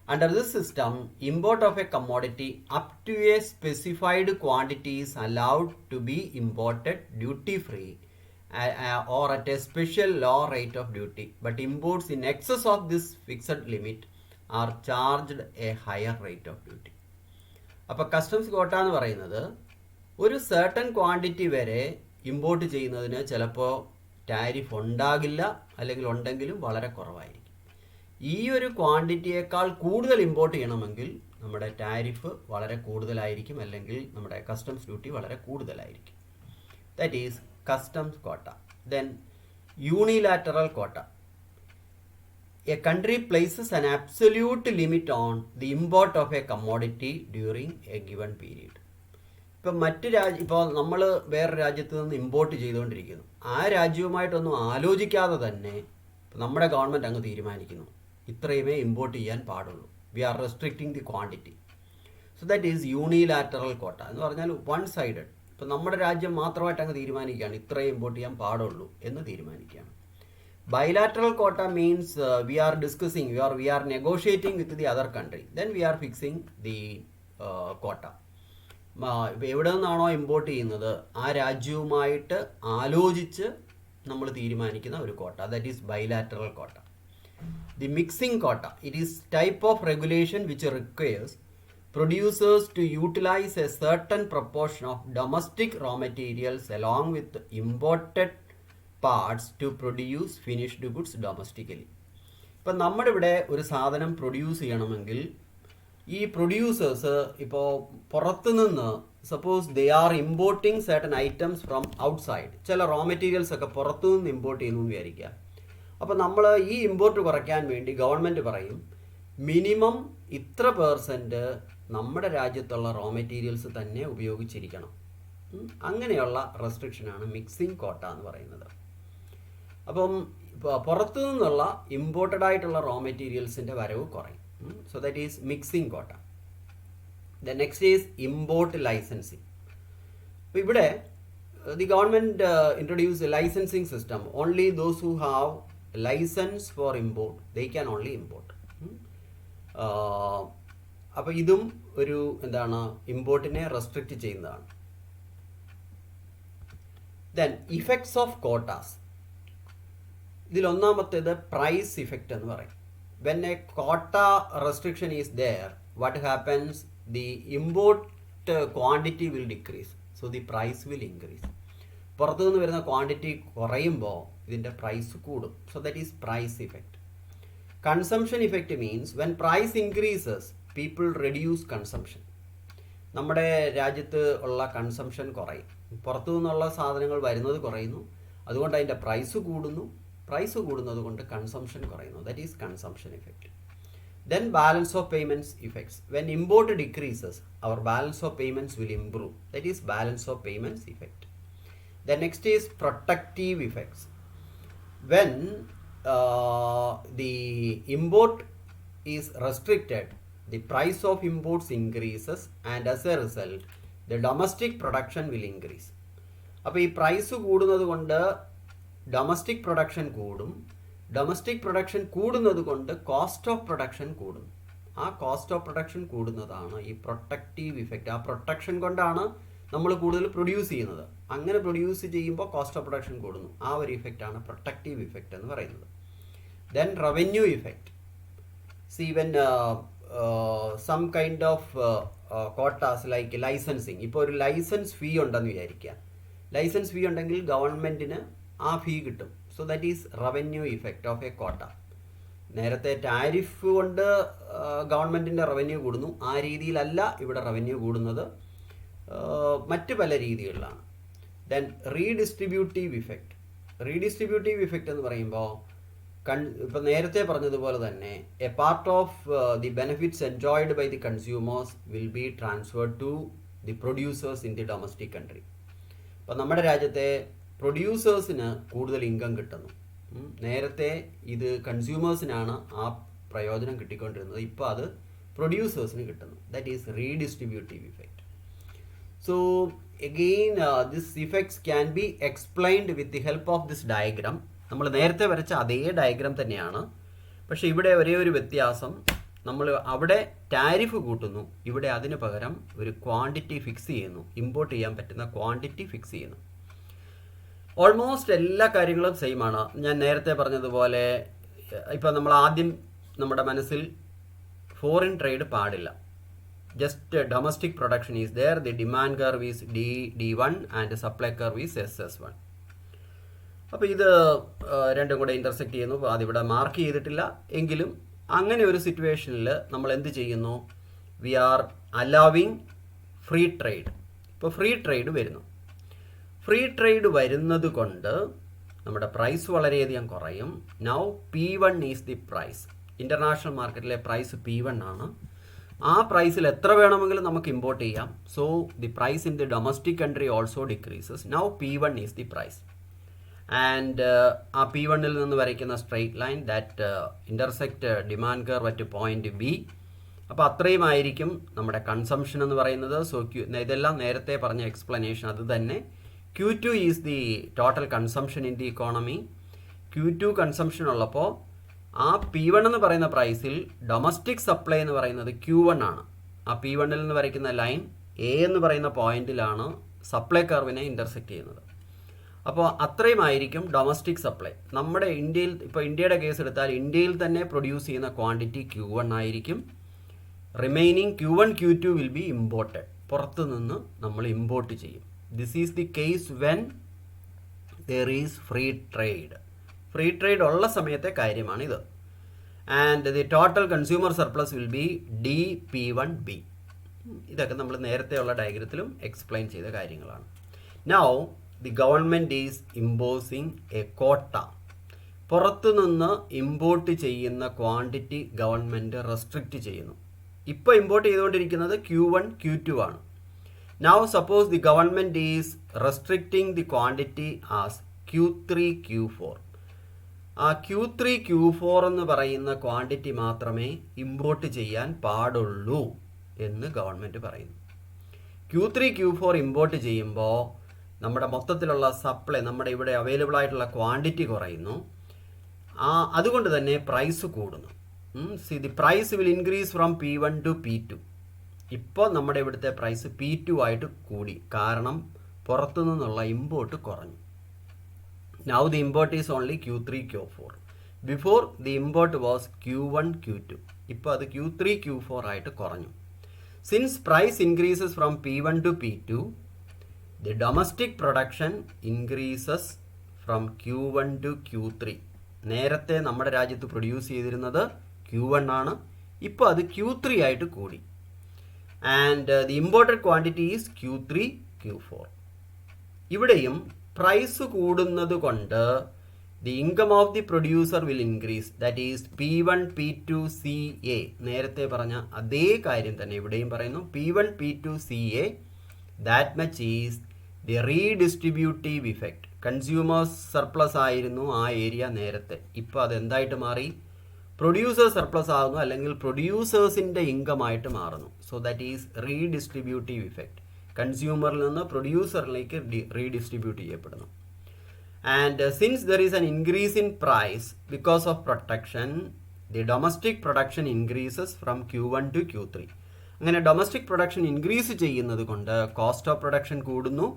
Speaker 1: Under this system, import of a commodity up to a specified quantity is allowed to be imported duty free or at a special low rate of duty, but imports in excess of this fixed limit are charged a higher rate of duty. അപ്പോൾ customs കോട്ട എന്ന് പറയുന്നത് ഒരു certain quantity വരെ import ചെയ്യുന്നതിന് ചിലപ്പോൾ tariff ഉണ്ടാകില്ല, അല്ലെങ്കിൽ ഉണ്ടെങ്കിലും വളരെ കുറവായിരിക്കും. ഈ ഒരു ക്വാണ്ടിറ്റിയേക്കാൾ കൂടുതൽ ഇമ്പോർട്ട് ചെയ്യണമെങ്കിൽ നമ്മുടെ ടാരിഫ് വളരെ കൂടുതലായിരിക്കും, അല്ലെങ്കിൽ നമ്മുടെ കസ്റ്റംസ് ഡ്യൂട്ടി വളരെ കൂടുതലായിരിക്കും. ദാറ്റ് ഈസ് കസ്റ്റംസ് കോട്ട. ദെൻ യൂണിലാറ്ററൽ കോട്ട. A country places an absolute limit on the import of a commodity during a given period. ഇപ്പോൾ നമ്മൾ വേറെ രാജ്യത്ത് നിന്ന് ഇമ്പോർട്ട് ചെയ്തുകൊണ്ടിരിക്കുന്നു, ആ രാജ്യവുമായിട്ടൊന്നും ആലോചിക്കാതെ തന്നെ നമ്മുടെ ഗവൺമെൻറ് അങ്ങ് തീരുമാനിക്കുന്നു ഇത്രയുമേ ഇമ്പോർട്ട് ചെയ്യാൻ പാടുള്ളൂ. We are restricting the quantity. So that is unilateral quota എന്ന് പറഞ്ഞാൽ വൺ സൈഡഡ്. ഇപ്പം നമ്മുടെ രാജ്യം മാത്രമായിട്ട് അങ്ങ് തീരുമാനിക്കുകയാണ് ഇത്രയും ഇമ്പോർട്ട് ചെയ്യാൻ പാടുള്ളൂ എന്ന് തീരുമാനിക്കുകയാണ്. Bilateral quota means we are discussing, we are negotiating with the other country. Then we are fixing the quota. എവിടെ നിന്നാണോ ഇമ്പോർട്ട് ചെയ്യുന്നത് ആ രാജ്യവുമായിട്ട് ആലോചിച്ച് നമ്മൾ തീരുമാനിക്കുന്ന ഒരു കോട്ട. ദാറ്റ് ഈസ് ബൈലാറ്ററൽ കോട്ട. ദി മിക്സിംഗ് കോട്ട. It is type of regulation which requires producers to utilize a certain proportion of domestic raw materials along with imported parts to produce finished goods domestically. ഇപ്പം നമ്മുടെ ഇവിടെ ഒരു സാധനം produce ചെയ്യണമെങ്കിൽ ഈ producers ഇപ്പോൾ പുറത്തുനിന്ന് suppose they are importing certain items from outside, ചില റോ മെറ്റീരിയൽസ് ഒക്കെ പുറത്തുനിന്ന് ഇമ്പോർട്ട് ചെയ്യുന്നു എന്ന് വിചാരിക്കുക. അപ്പോൾ നമ്മൾ ഈ ഇമ്പോർട്ട് കുറയ്ക്കാൻ വേണ്ടി ഗവൺമെൻറ് പറയും മിനിമം ഇത്ര % നമ്മുടെ രാജ്യത്തുള്ള റോ മെറ്റീരിയൽസ് തന്നെ ഉപയോഗിച്ചിരിക്കണം. അങ്ങനെയുള്ള റെസ്ട്രിക്ഷനാണ് മിക്സിംഗ് കോട്ട എന്ന് പറയുന്നത്. അപ്പം പുറത്തു നിന്നുള്ള ഇമ്പോർട്ടഡ് ആയിട്ടുള്ള റോ മെറ്റീരിയൽസിൻ്റെ വരവ് കുറയും. So that is mixing quota. The next is import licensing. അപ്പോൾ ഇവിടെ the government introduce licensing system. Only those who have licence for import they can only import. അപ്പോൾ ഇതും ഒരു എന്താണ് ഇമ്പോർട്ടിനെ റെസ്ട്രിക്റ്റ് ചെയ്യുന്നതാണ്. Then effects of quotas. ഇതിലൊന്നാമത്തേത് price effect എന്ന് പറയും. When a quota restriction is there, what happens, the import quantity will decrease, so the price will increase. പുറത്തു നിന്ന് വരുന്ന ക്വാണ്ടിറ്റി കുറയുമ്പോൾ ഇതിൻ്റെ പ്രൈസ് കൂടും. So that is price effect. Consumption effect means when price increases people reduce consumption. നമ്മുടെ രാജ്യത്ത് ഉള്ള consumption കുറയും, പുറത്തു നിന്നുള്ള സാധനങ്ങൾ വരുന്നത് കുറയുന്നു, അതുകൊണ്ട് അതിൻ്റെ പ്രൈസ് കൂടുന്നു. പ്രൈസ് കൂടുന്നത് കൊണ്ട് കൺസംഷൻ കുറയുന്നു. That is consumption effect. Then balance of payments effects. When import decreases our balance of payments will improve. That is balance of payments effect. Then next is protective effects. When the import is restricted, the price of imports increases and as a result the domestic production will increase. അപ്പോൾ ഈ price കൂടുന്നത് കൊണ്ട് domestic production കൂടും. Domestic production കൂടുന്നത് കൊണ്ട് cost of production കൂടും. ആ cost of production കൂടുന്നതാണ് ഈ പ്രൊട്ടക്റ്റീവ് ഇഫക്റ്റ്. ആ പ്രൊട്ടക്ഷൻ കൊണ്ടാണ് നമ്മൾ കൂടുതൽ പ്രൊഡ്യൂസ് ചെയ്യുന്നത്. അങ്ങനെ പ്രൊഡ്യൂസ് ചെയ്യുമ്പോൾ കോസ്റ്റ് ഓഫ് പ്രൊഡക്ഷൻ കൂടുന്നു. ആ ഒരു ഇഫക്റ്റാണ് പ്രൊട്ടക്റ്റീവ് ഇഫക്റ്റ് എന്ന് പറയുന്നത്. Then revenue effect. See when some kind of quotas like licensing. ഇപ്പോൾ ഒരു ലൈസൻസ് ഫീ ഉണ്ടെന്ന് വിചാരിക്കുക. ലൈസൻസ് ഫീ ഉണ്ടെങ്കിൽ ഗവൺമെൻറ്റിന് ആ ഫീ കിട്ടും. So that is revenue effect of A കോട്ട. നേരത്തെ ടാരിഫ് കൊണ്ട് ഗവൺമെൻറ്റിൻ്റെ റവന്യൂ കൂടുന്നു, ആ രീതിയിലല്ല ഇവിടെ റവന്യൂ കൂടുന്നത്, മറ്റ് പല രീതികളിലാണ്. Then redistributive effect. Redistributive effect എന്ന് പറയുമ്പോൾ ഇപ്പം നേരത്തെ പറഞ്ഞതുപോലെ തന്നെ a part of the benefits enjoyed by the consumers will be transferred to the producers in the domestic country. അപ്പം നമ്മുടെ രാജ്യത്തെ പ്രൊഡ്യൂസേഴ്സിന് കൂടുതൽ ഇൻകം കിട്ടുന്നു. നേരത്തെ ഇത് കൺസ്യൂമേഴ്സിനാണ് ആ പ്രയോജനം കിട്ടിക്കൊണ്ടിരുന്നത്, ഇപ്പോൾ അത് പ്രൊഡ്യൂസേഴ്സിന് കിട്ടുന്നു. That is redistributive effect. So again this effects can be explained with the help of this diagram. നമ്മൾ നേരത്തെ വരച്ച അതേ ഡയഗ്രാം തന്നെയാണ്, പക്ഷേ ഇവിടെ ഒരേ ഒരു വ്യത്യാസം, നമ്മൾ അവിടെ ടാരിഫ് കൂട്ടുന്നു, ഇവിടെ അതിന് പകരം ഒരു ക്വാണ്ടിറ്റി ഫിക്സ് ചെയ്യുന്നു, ഇമ്പോർട്ട് ചെയ്യാൻ പറ്റുന്ന ക്വാണ്ടിറ്റി ഫിക്സ് ചെയ്യുന്നു. ഓൾമോസ്റ്റ് എല്ലാ കാര്യങ്ങളും സെയിം ആണ്. ഞാൻ നേരത്തെ പറഞ്ഞതുപോലെ ഇപ്പം നമ്മൾ ആദ്യം നമ്മുടെ മനസ്സിൽ ഫോറിൻ ട്രേഡ് പാടില്ല. Just domestic production is there, the demand curve is D1 and supply curve is SS1. അപ്പോൾ ഇത് രണ്ടും കൂടെ ഇൻ്റർസെക്റ്റ് ചെയ്യുന്നു. അതിവിടെ മാർക്ക് ചെയ്തിട്ടില്ല എങ്കിലും അങ്ങനെ ഒരു സിറ്റുവേഷനിൽ നമ്മൾ എന്ത് ചെയ്യുന്നു? We are allowing free trade. ഇപ്പോൾ ഫ്രീ ട്രേഡ് വരുന്നു. ഫ്രീ ട്രേഡ് വരുന്നത് കൊണ്ട് നമ്മുടെ പ്രൈസ് വളരെയധികം കുറയും. Now P1 is the price. International മാർക്കറ്റിലെ പ്രൈസ് P1 ആണ്. ആ പ്രൈസിൽ എത്ര വേണമെങ്കിലും നമുക്ക് ഇമ്പോർട്ട് ചെയ്യാം. So the price in the domestic country also decreases. Now P1 is the price. And ആ P1ൽ നിന്ന് വരയ്ക്കുന്ന straight line that intersect demand curve at point B. അപ്പോൾ അത്രയും ആയിരിക്കും നമ്മുടെ കൺസംഷൻ എന്ന് പറയുന്നത്. സോ ഇതെല്ലാം നേരത്തെ പറഞ്ഞ എക്സ്പ്ലനേഷൻ അത് തന്നെ. Q2 is the total consumption in the economy. Q2 consumption ഉള്ളപ്പോൾ ആ P1 എന്ന് പറയുന്ന പ്രൈസിൽ ഡൊമസ്റ്റിക് സപ്ലൈ എന്ന് പറയുന്നത് Q1 ആണ്. ആ P1ൽ നിന്ന് വരയ്ക്കുന്ന ലൈൻ A എന്ന് പറയുന്ന പോയിന്റിലാണ് സപ്ലൈ കർവിനെ ഇൻ്റർസെക്റ്റ് ചെയ്യുന്നത്. അപ്പോൾ അത്രയും ആയിരിക്കും ഡൊമസ്റ്റിക് സപ്ലൈ. നമ്മുടെ ഇന്ത്യയിൽ, ഇപ്പോൾ ഇന്ത്യയുടെ കേസ് എടുത്താൽ ഇന്ത്യയിൽ തന്നെ പ്രൊഡ്യൂസ് ചെയ്യുന്ന ക്വാണ്ടിറ്റി Q1 ആയിരിക്കും. Remaining Q1, Q2 will be imported. പുറത്തു നിന്ന് നമ്മൾ ഇമ്പോർട്ട് ചെയ്യും. This is the case when there is free trade. Free trade ഉള്ള സമയത്തെ കാര്യമാണിത്. And the total consumer surplus will be DP1B. ഇതൊക്കെ നമ്മൾ നേരത്തെയുള്ള ഡയഗ്രത്തിലും എക്സ്പ്ലെയിൻ ചെയ്ത കാര്യങ്ങളാണ്. Now the government is imposing A കോട്ട. പുറത്തുനിന്ന് ഇമ്പോർട്ട് ചെയ്യുന്ന ക്വാണ്ടിറ്റി ഗവൺമെൻറ് റെസ്ട്രിക്റ്റ് ചെയ്യുന്നു. ഇപ്പോൾ ഇമ്പോർട്ട് ചെയ്തുകൊണ്ടിരിക്കുന്നത് Q1, Q2 ആണ്. Now suppose the government is restricting the quantity as Q3, Q4. ആ Q3, Q4 എന്ന് പറയുന്ന ക്വാണ്ടിറ്റി മാത്രമേ ഇമ്പോർട്ട് ചെയ്യാൻ പാടുള്ളൂ എന്ന് ഗവൺമെൻറ് പറയുന്നു. Q3, Q4 ഇമ്പോർട്ട് ചെയ്യുമ്പോൾ നമ്മുടെ മൊത്തത്തിലുള്ള സപ്ലൈ, നമ്മുടെ ഇവിടെ അവൈലബിൾ ആയിട്ടുള്ള ക്വാണ്ടിറ്റി കുറയുന്നു. അതുകൊണ്ട് തന്നെ പ്രൈസ് കൂടുന്നു. The price will increase from P1 to P2. ഇപ്പോൾ നമ്മുടെ ഇവിടുത്തെ പ്രൈസ് P2 ആയിട്ട് കൂടി, കാരണം പുറത്തു നിന്നുള്ള ഇമ്പോർട്ട് കുറഞ്ഞു. Now the import is only Q3, Q4. Before the import was Q1, Q2. ഇപ്പോൾ അത് Q3, Q4 ആയിട്ട് കുറഞ്ഞു. Since price increases from P1 to P2, the domestic production increases from Q1 to Q3. നേരത്തെ നമ്മുടെ രാജ്യത്ത് produce ചെയ്തിരുന്നത് Q1 ആണ്. ഇപ്പോൾ അത് Q3 ആയിട്ട് കൂടി. And the imported quantity is Q3, Q4. ഇവിടെയും പ്രൈസ് കൂടുന്നത് കൊണ്ട് the income of the producer will increase. That is P1, P2, CA. നേരത്തെ പറഞ്ഞ അതേ കാര്യം തന്നെ ഇവിടെയും പറയുന്നു. P1, P2, CA. That much is the redistributive effect. Consumers surplus ആയിരുന്നു ആ ഏരിയ നേരത്തെ. ഇപ്പോൾ അത് എന്തായിട്ട് മാറി? പ്രൊഡ്യൂസേഴ്സ് സർപ്ലസ് ആകുന്നു, അല്ലെങ്കിൽ പ്രൊഡ്യൂസേഴ്സിൻ്റെ ഇൻകമായിട്ട് മാറുന്നു. So that is redistributive effect. കൺസ്യൂമറിൽ നിന്ന് പ്രൊഡ്യൂസറിലേക്ക് റീഡിസ്ട്രിബ്യൂട്ട് ചെയ്യപ്പെടുന്നു. And since there is an increase in price because of protection, the domestic production increases from Q1 to Q3. അങ്ങനെ ഡൊമസ്റ്റിക് പ്രൊഡക്ഷൻ ഇൻക്രീസ് ചെയ്യുന്നത് കൊണ്ട് കോസ്റ്റ് ഓഫ് പ്രൊഡക്ഷൻ കൂടുന്നു.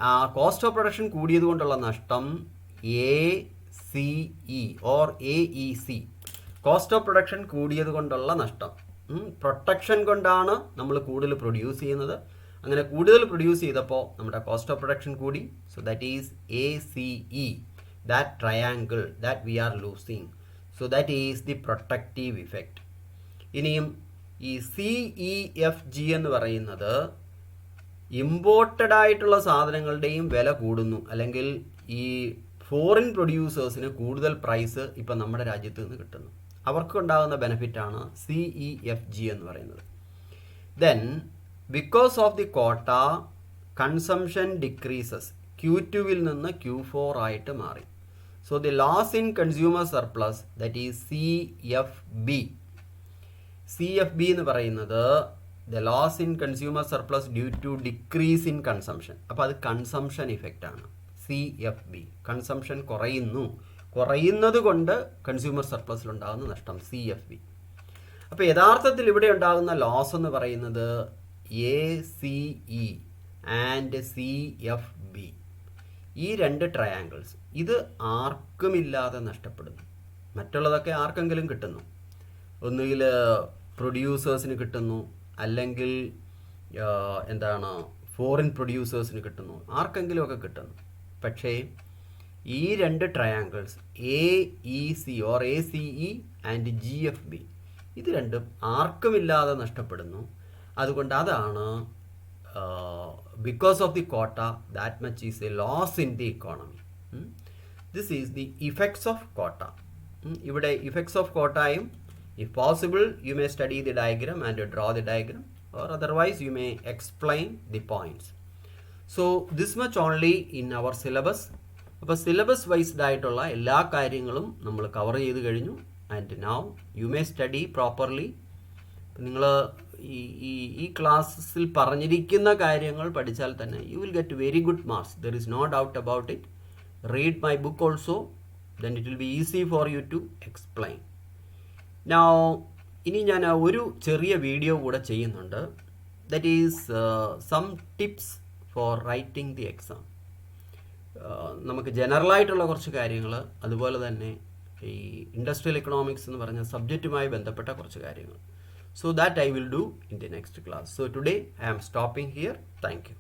Speaker 1: ആ cost of production കൂടിയത് കൊണ്ടുള്ള നഷ്ടം ACE or AEC. Cost of production കൂടിയത് കൊണ്ടുള്ള നഷ്ടം. പ്രൊട്ടക്ഷൻ കൊണ്ടാണ് നമ്മൾ കൂടുതൽ പ്രൊഡ്യൂസ് ചെയ്യുന്നത്. അങ്ങനെ കൂടുതൽ പ്രൊഡ്യൂസ് ചെയ്തപ്പോൾ നമ്മുടെ കോസ്റ്റ് ഓഫ് പ്രൊഡക്ഷൻ കൂടി. So that is ACE, that triangle that we are losing. So that is the protective effect. ഇനിയും ഈ CEFG എന്ന് പറയുന്നത് ഇമ്പോർട്ടഡ് ആയിട്ടുള്ള സാധനങ്ങളുടെയും വില കൂടുന്നു, അല്ലെങ്കിൽ ഈ ഫോറിൻ പ്രൊഡ്യൂസേഴ്സിന് കൂടുതൽ പ്രൈസ് ഇപ്പം നമ്മുടെ രാജ്യത്ത് നിന്ന് കിട്ടുന്നു. അവർക്കുണ്ടാകുന്ന ബെനിഫിറ്റാണ് CEFG എന്ന് പറയുന്നത്. Then because of the quota consumption decreases. Q2വിൽ നിന്ന് Q4 ആയിട്ട് മാറി. So the loss in consumer surplus, that is CFB എന്ന് പറയുന്നത് the loss in consumer surplus due to decrease in consumption. അപ്പോൾ അത് കൺസംഷൻ ഇഫക്റ്റ് ആണ്. CFB, കൺസംഷൻ കുറയുന്നത് കൊണ്ട് കൺസ്യൂമർ സർപ്ലസിലുണ്ടാകുന്ന നഷ്ടം CFB. അപ്പോൾ യഥാർത്ഥത്തിൽ ഇവിടെ ഉണ്ടാകുന്ന ലോസ് എന്ന് പറയുന്നത് ACE ആൻഡ് CFB. ഈ 2 ട്രയാങ്കിൾസ് ഇത് ആർക്കുമില്ലാതെ നഷ്ടപ്പെടുന്നു. മറ്റുള്ളതൊക്കെ ആർക്കെങ്കിലും കിട്ടുന്നു. ഒന്നുകിൽ പ്രൊഡ്യൂസേഴ്സിന് കിട്ടുന്നു, അല്ലെങ്കിൽ എന്താണ് ഫോറിൻ പ്രൊഡ്യൂസേഴ്സിന് കിട്ടുന്നു, ആർക്കെങ്കിലുമൊക്കെ കിട്ടുന്നു. പക്ഷേ ഈ 2 triangles AEC or ACE and GFB ഇത് രണ്ടും ആർക്കുമില്ലാതെ നഷ്ടപ്പെടുന്നു. അതുകൊണ്ട് അതാണ് because of the quota that much is a loss in the economy. This is the effects of quota. ഇവിടെ ഇഫക്ട്സ് ഓഫ് കോട്ടയും if possible you may study the diagram and draw the diagram, or otherwise you may explain the points. So this much only in our syllabus. അപ്പോൾ syllabus wise ആയിട്ടുള്ള എല്ലാ കാര്യങ്ങളും നമ്മൾ cover ചെയ്ത് കഴിഞ്ഞു. And now you may study properly. നിങ്ങൾ ഈ ക്ലാസ്സിൽ പറഞ്ഞിരിക്കുന്ന കാര്യങ്ങൾ പഠിച്ചാൽ തന്നെ you will get very good marks. There is no doubt about it. Read my book also, then it will be easy for you to explain. Now ഇനി ഞാൻ ഒരു ചെറിയ വീഡിയോ കൂടെ ചെയ്യുന്നുണ്ട്. That is some tips for writing the exam. നമുക്ക് ജനറലായിട്ടുള്ള കുറച്ച് കാര്യങ്ങൾ, അതുപോലെ തന്നെ ഈ ഇൻഡസ്ട്രിയൽ എക്കണോമിക്സ് എന്ന് പറഞ്ഞ സബ്ജക്റ്റുമായി ബന്ധപ്പെട്ട കുറച്ച് കാര്യങ്ങൾ. So that I will do in the next class. So today I am stopping here. Thank you.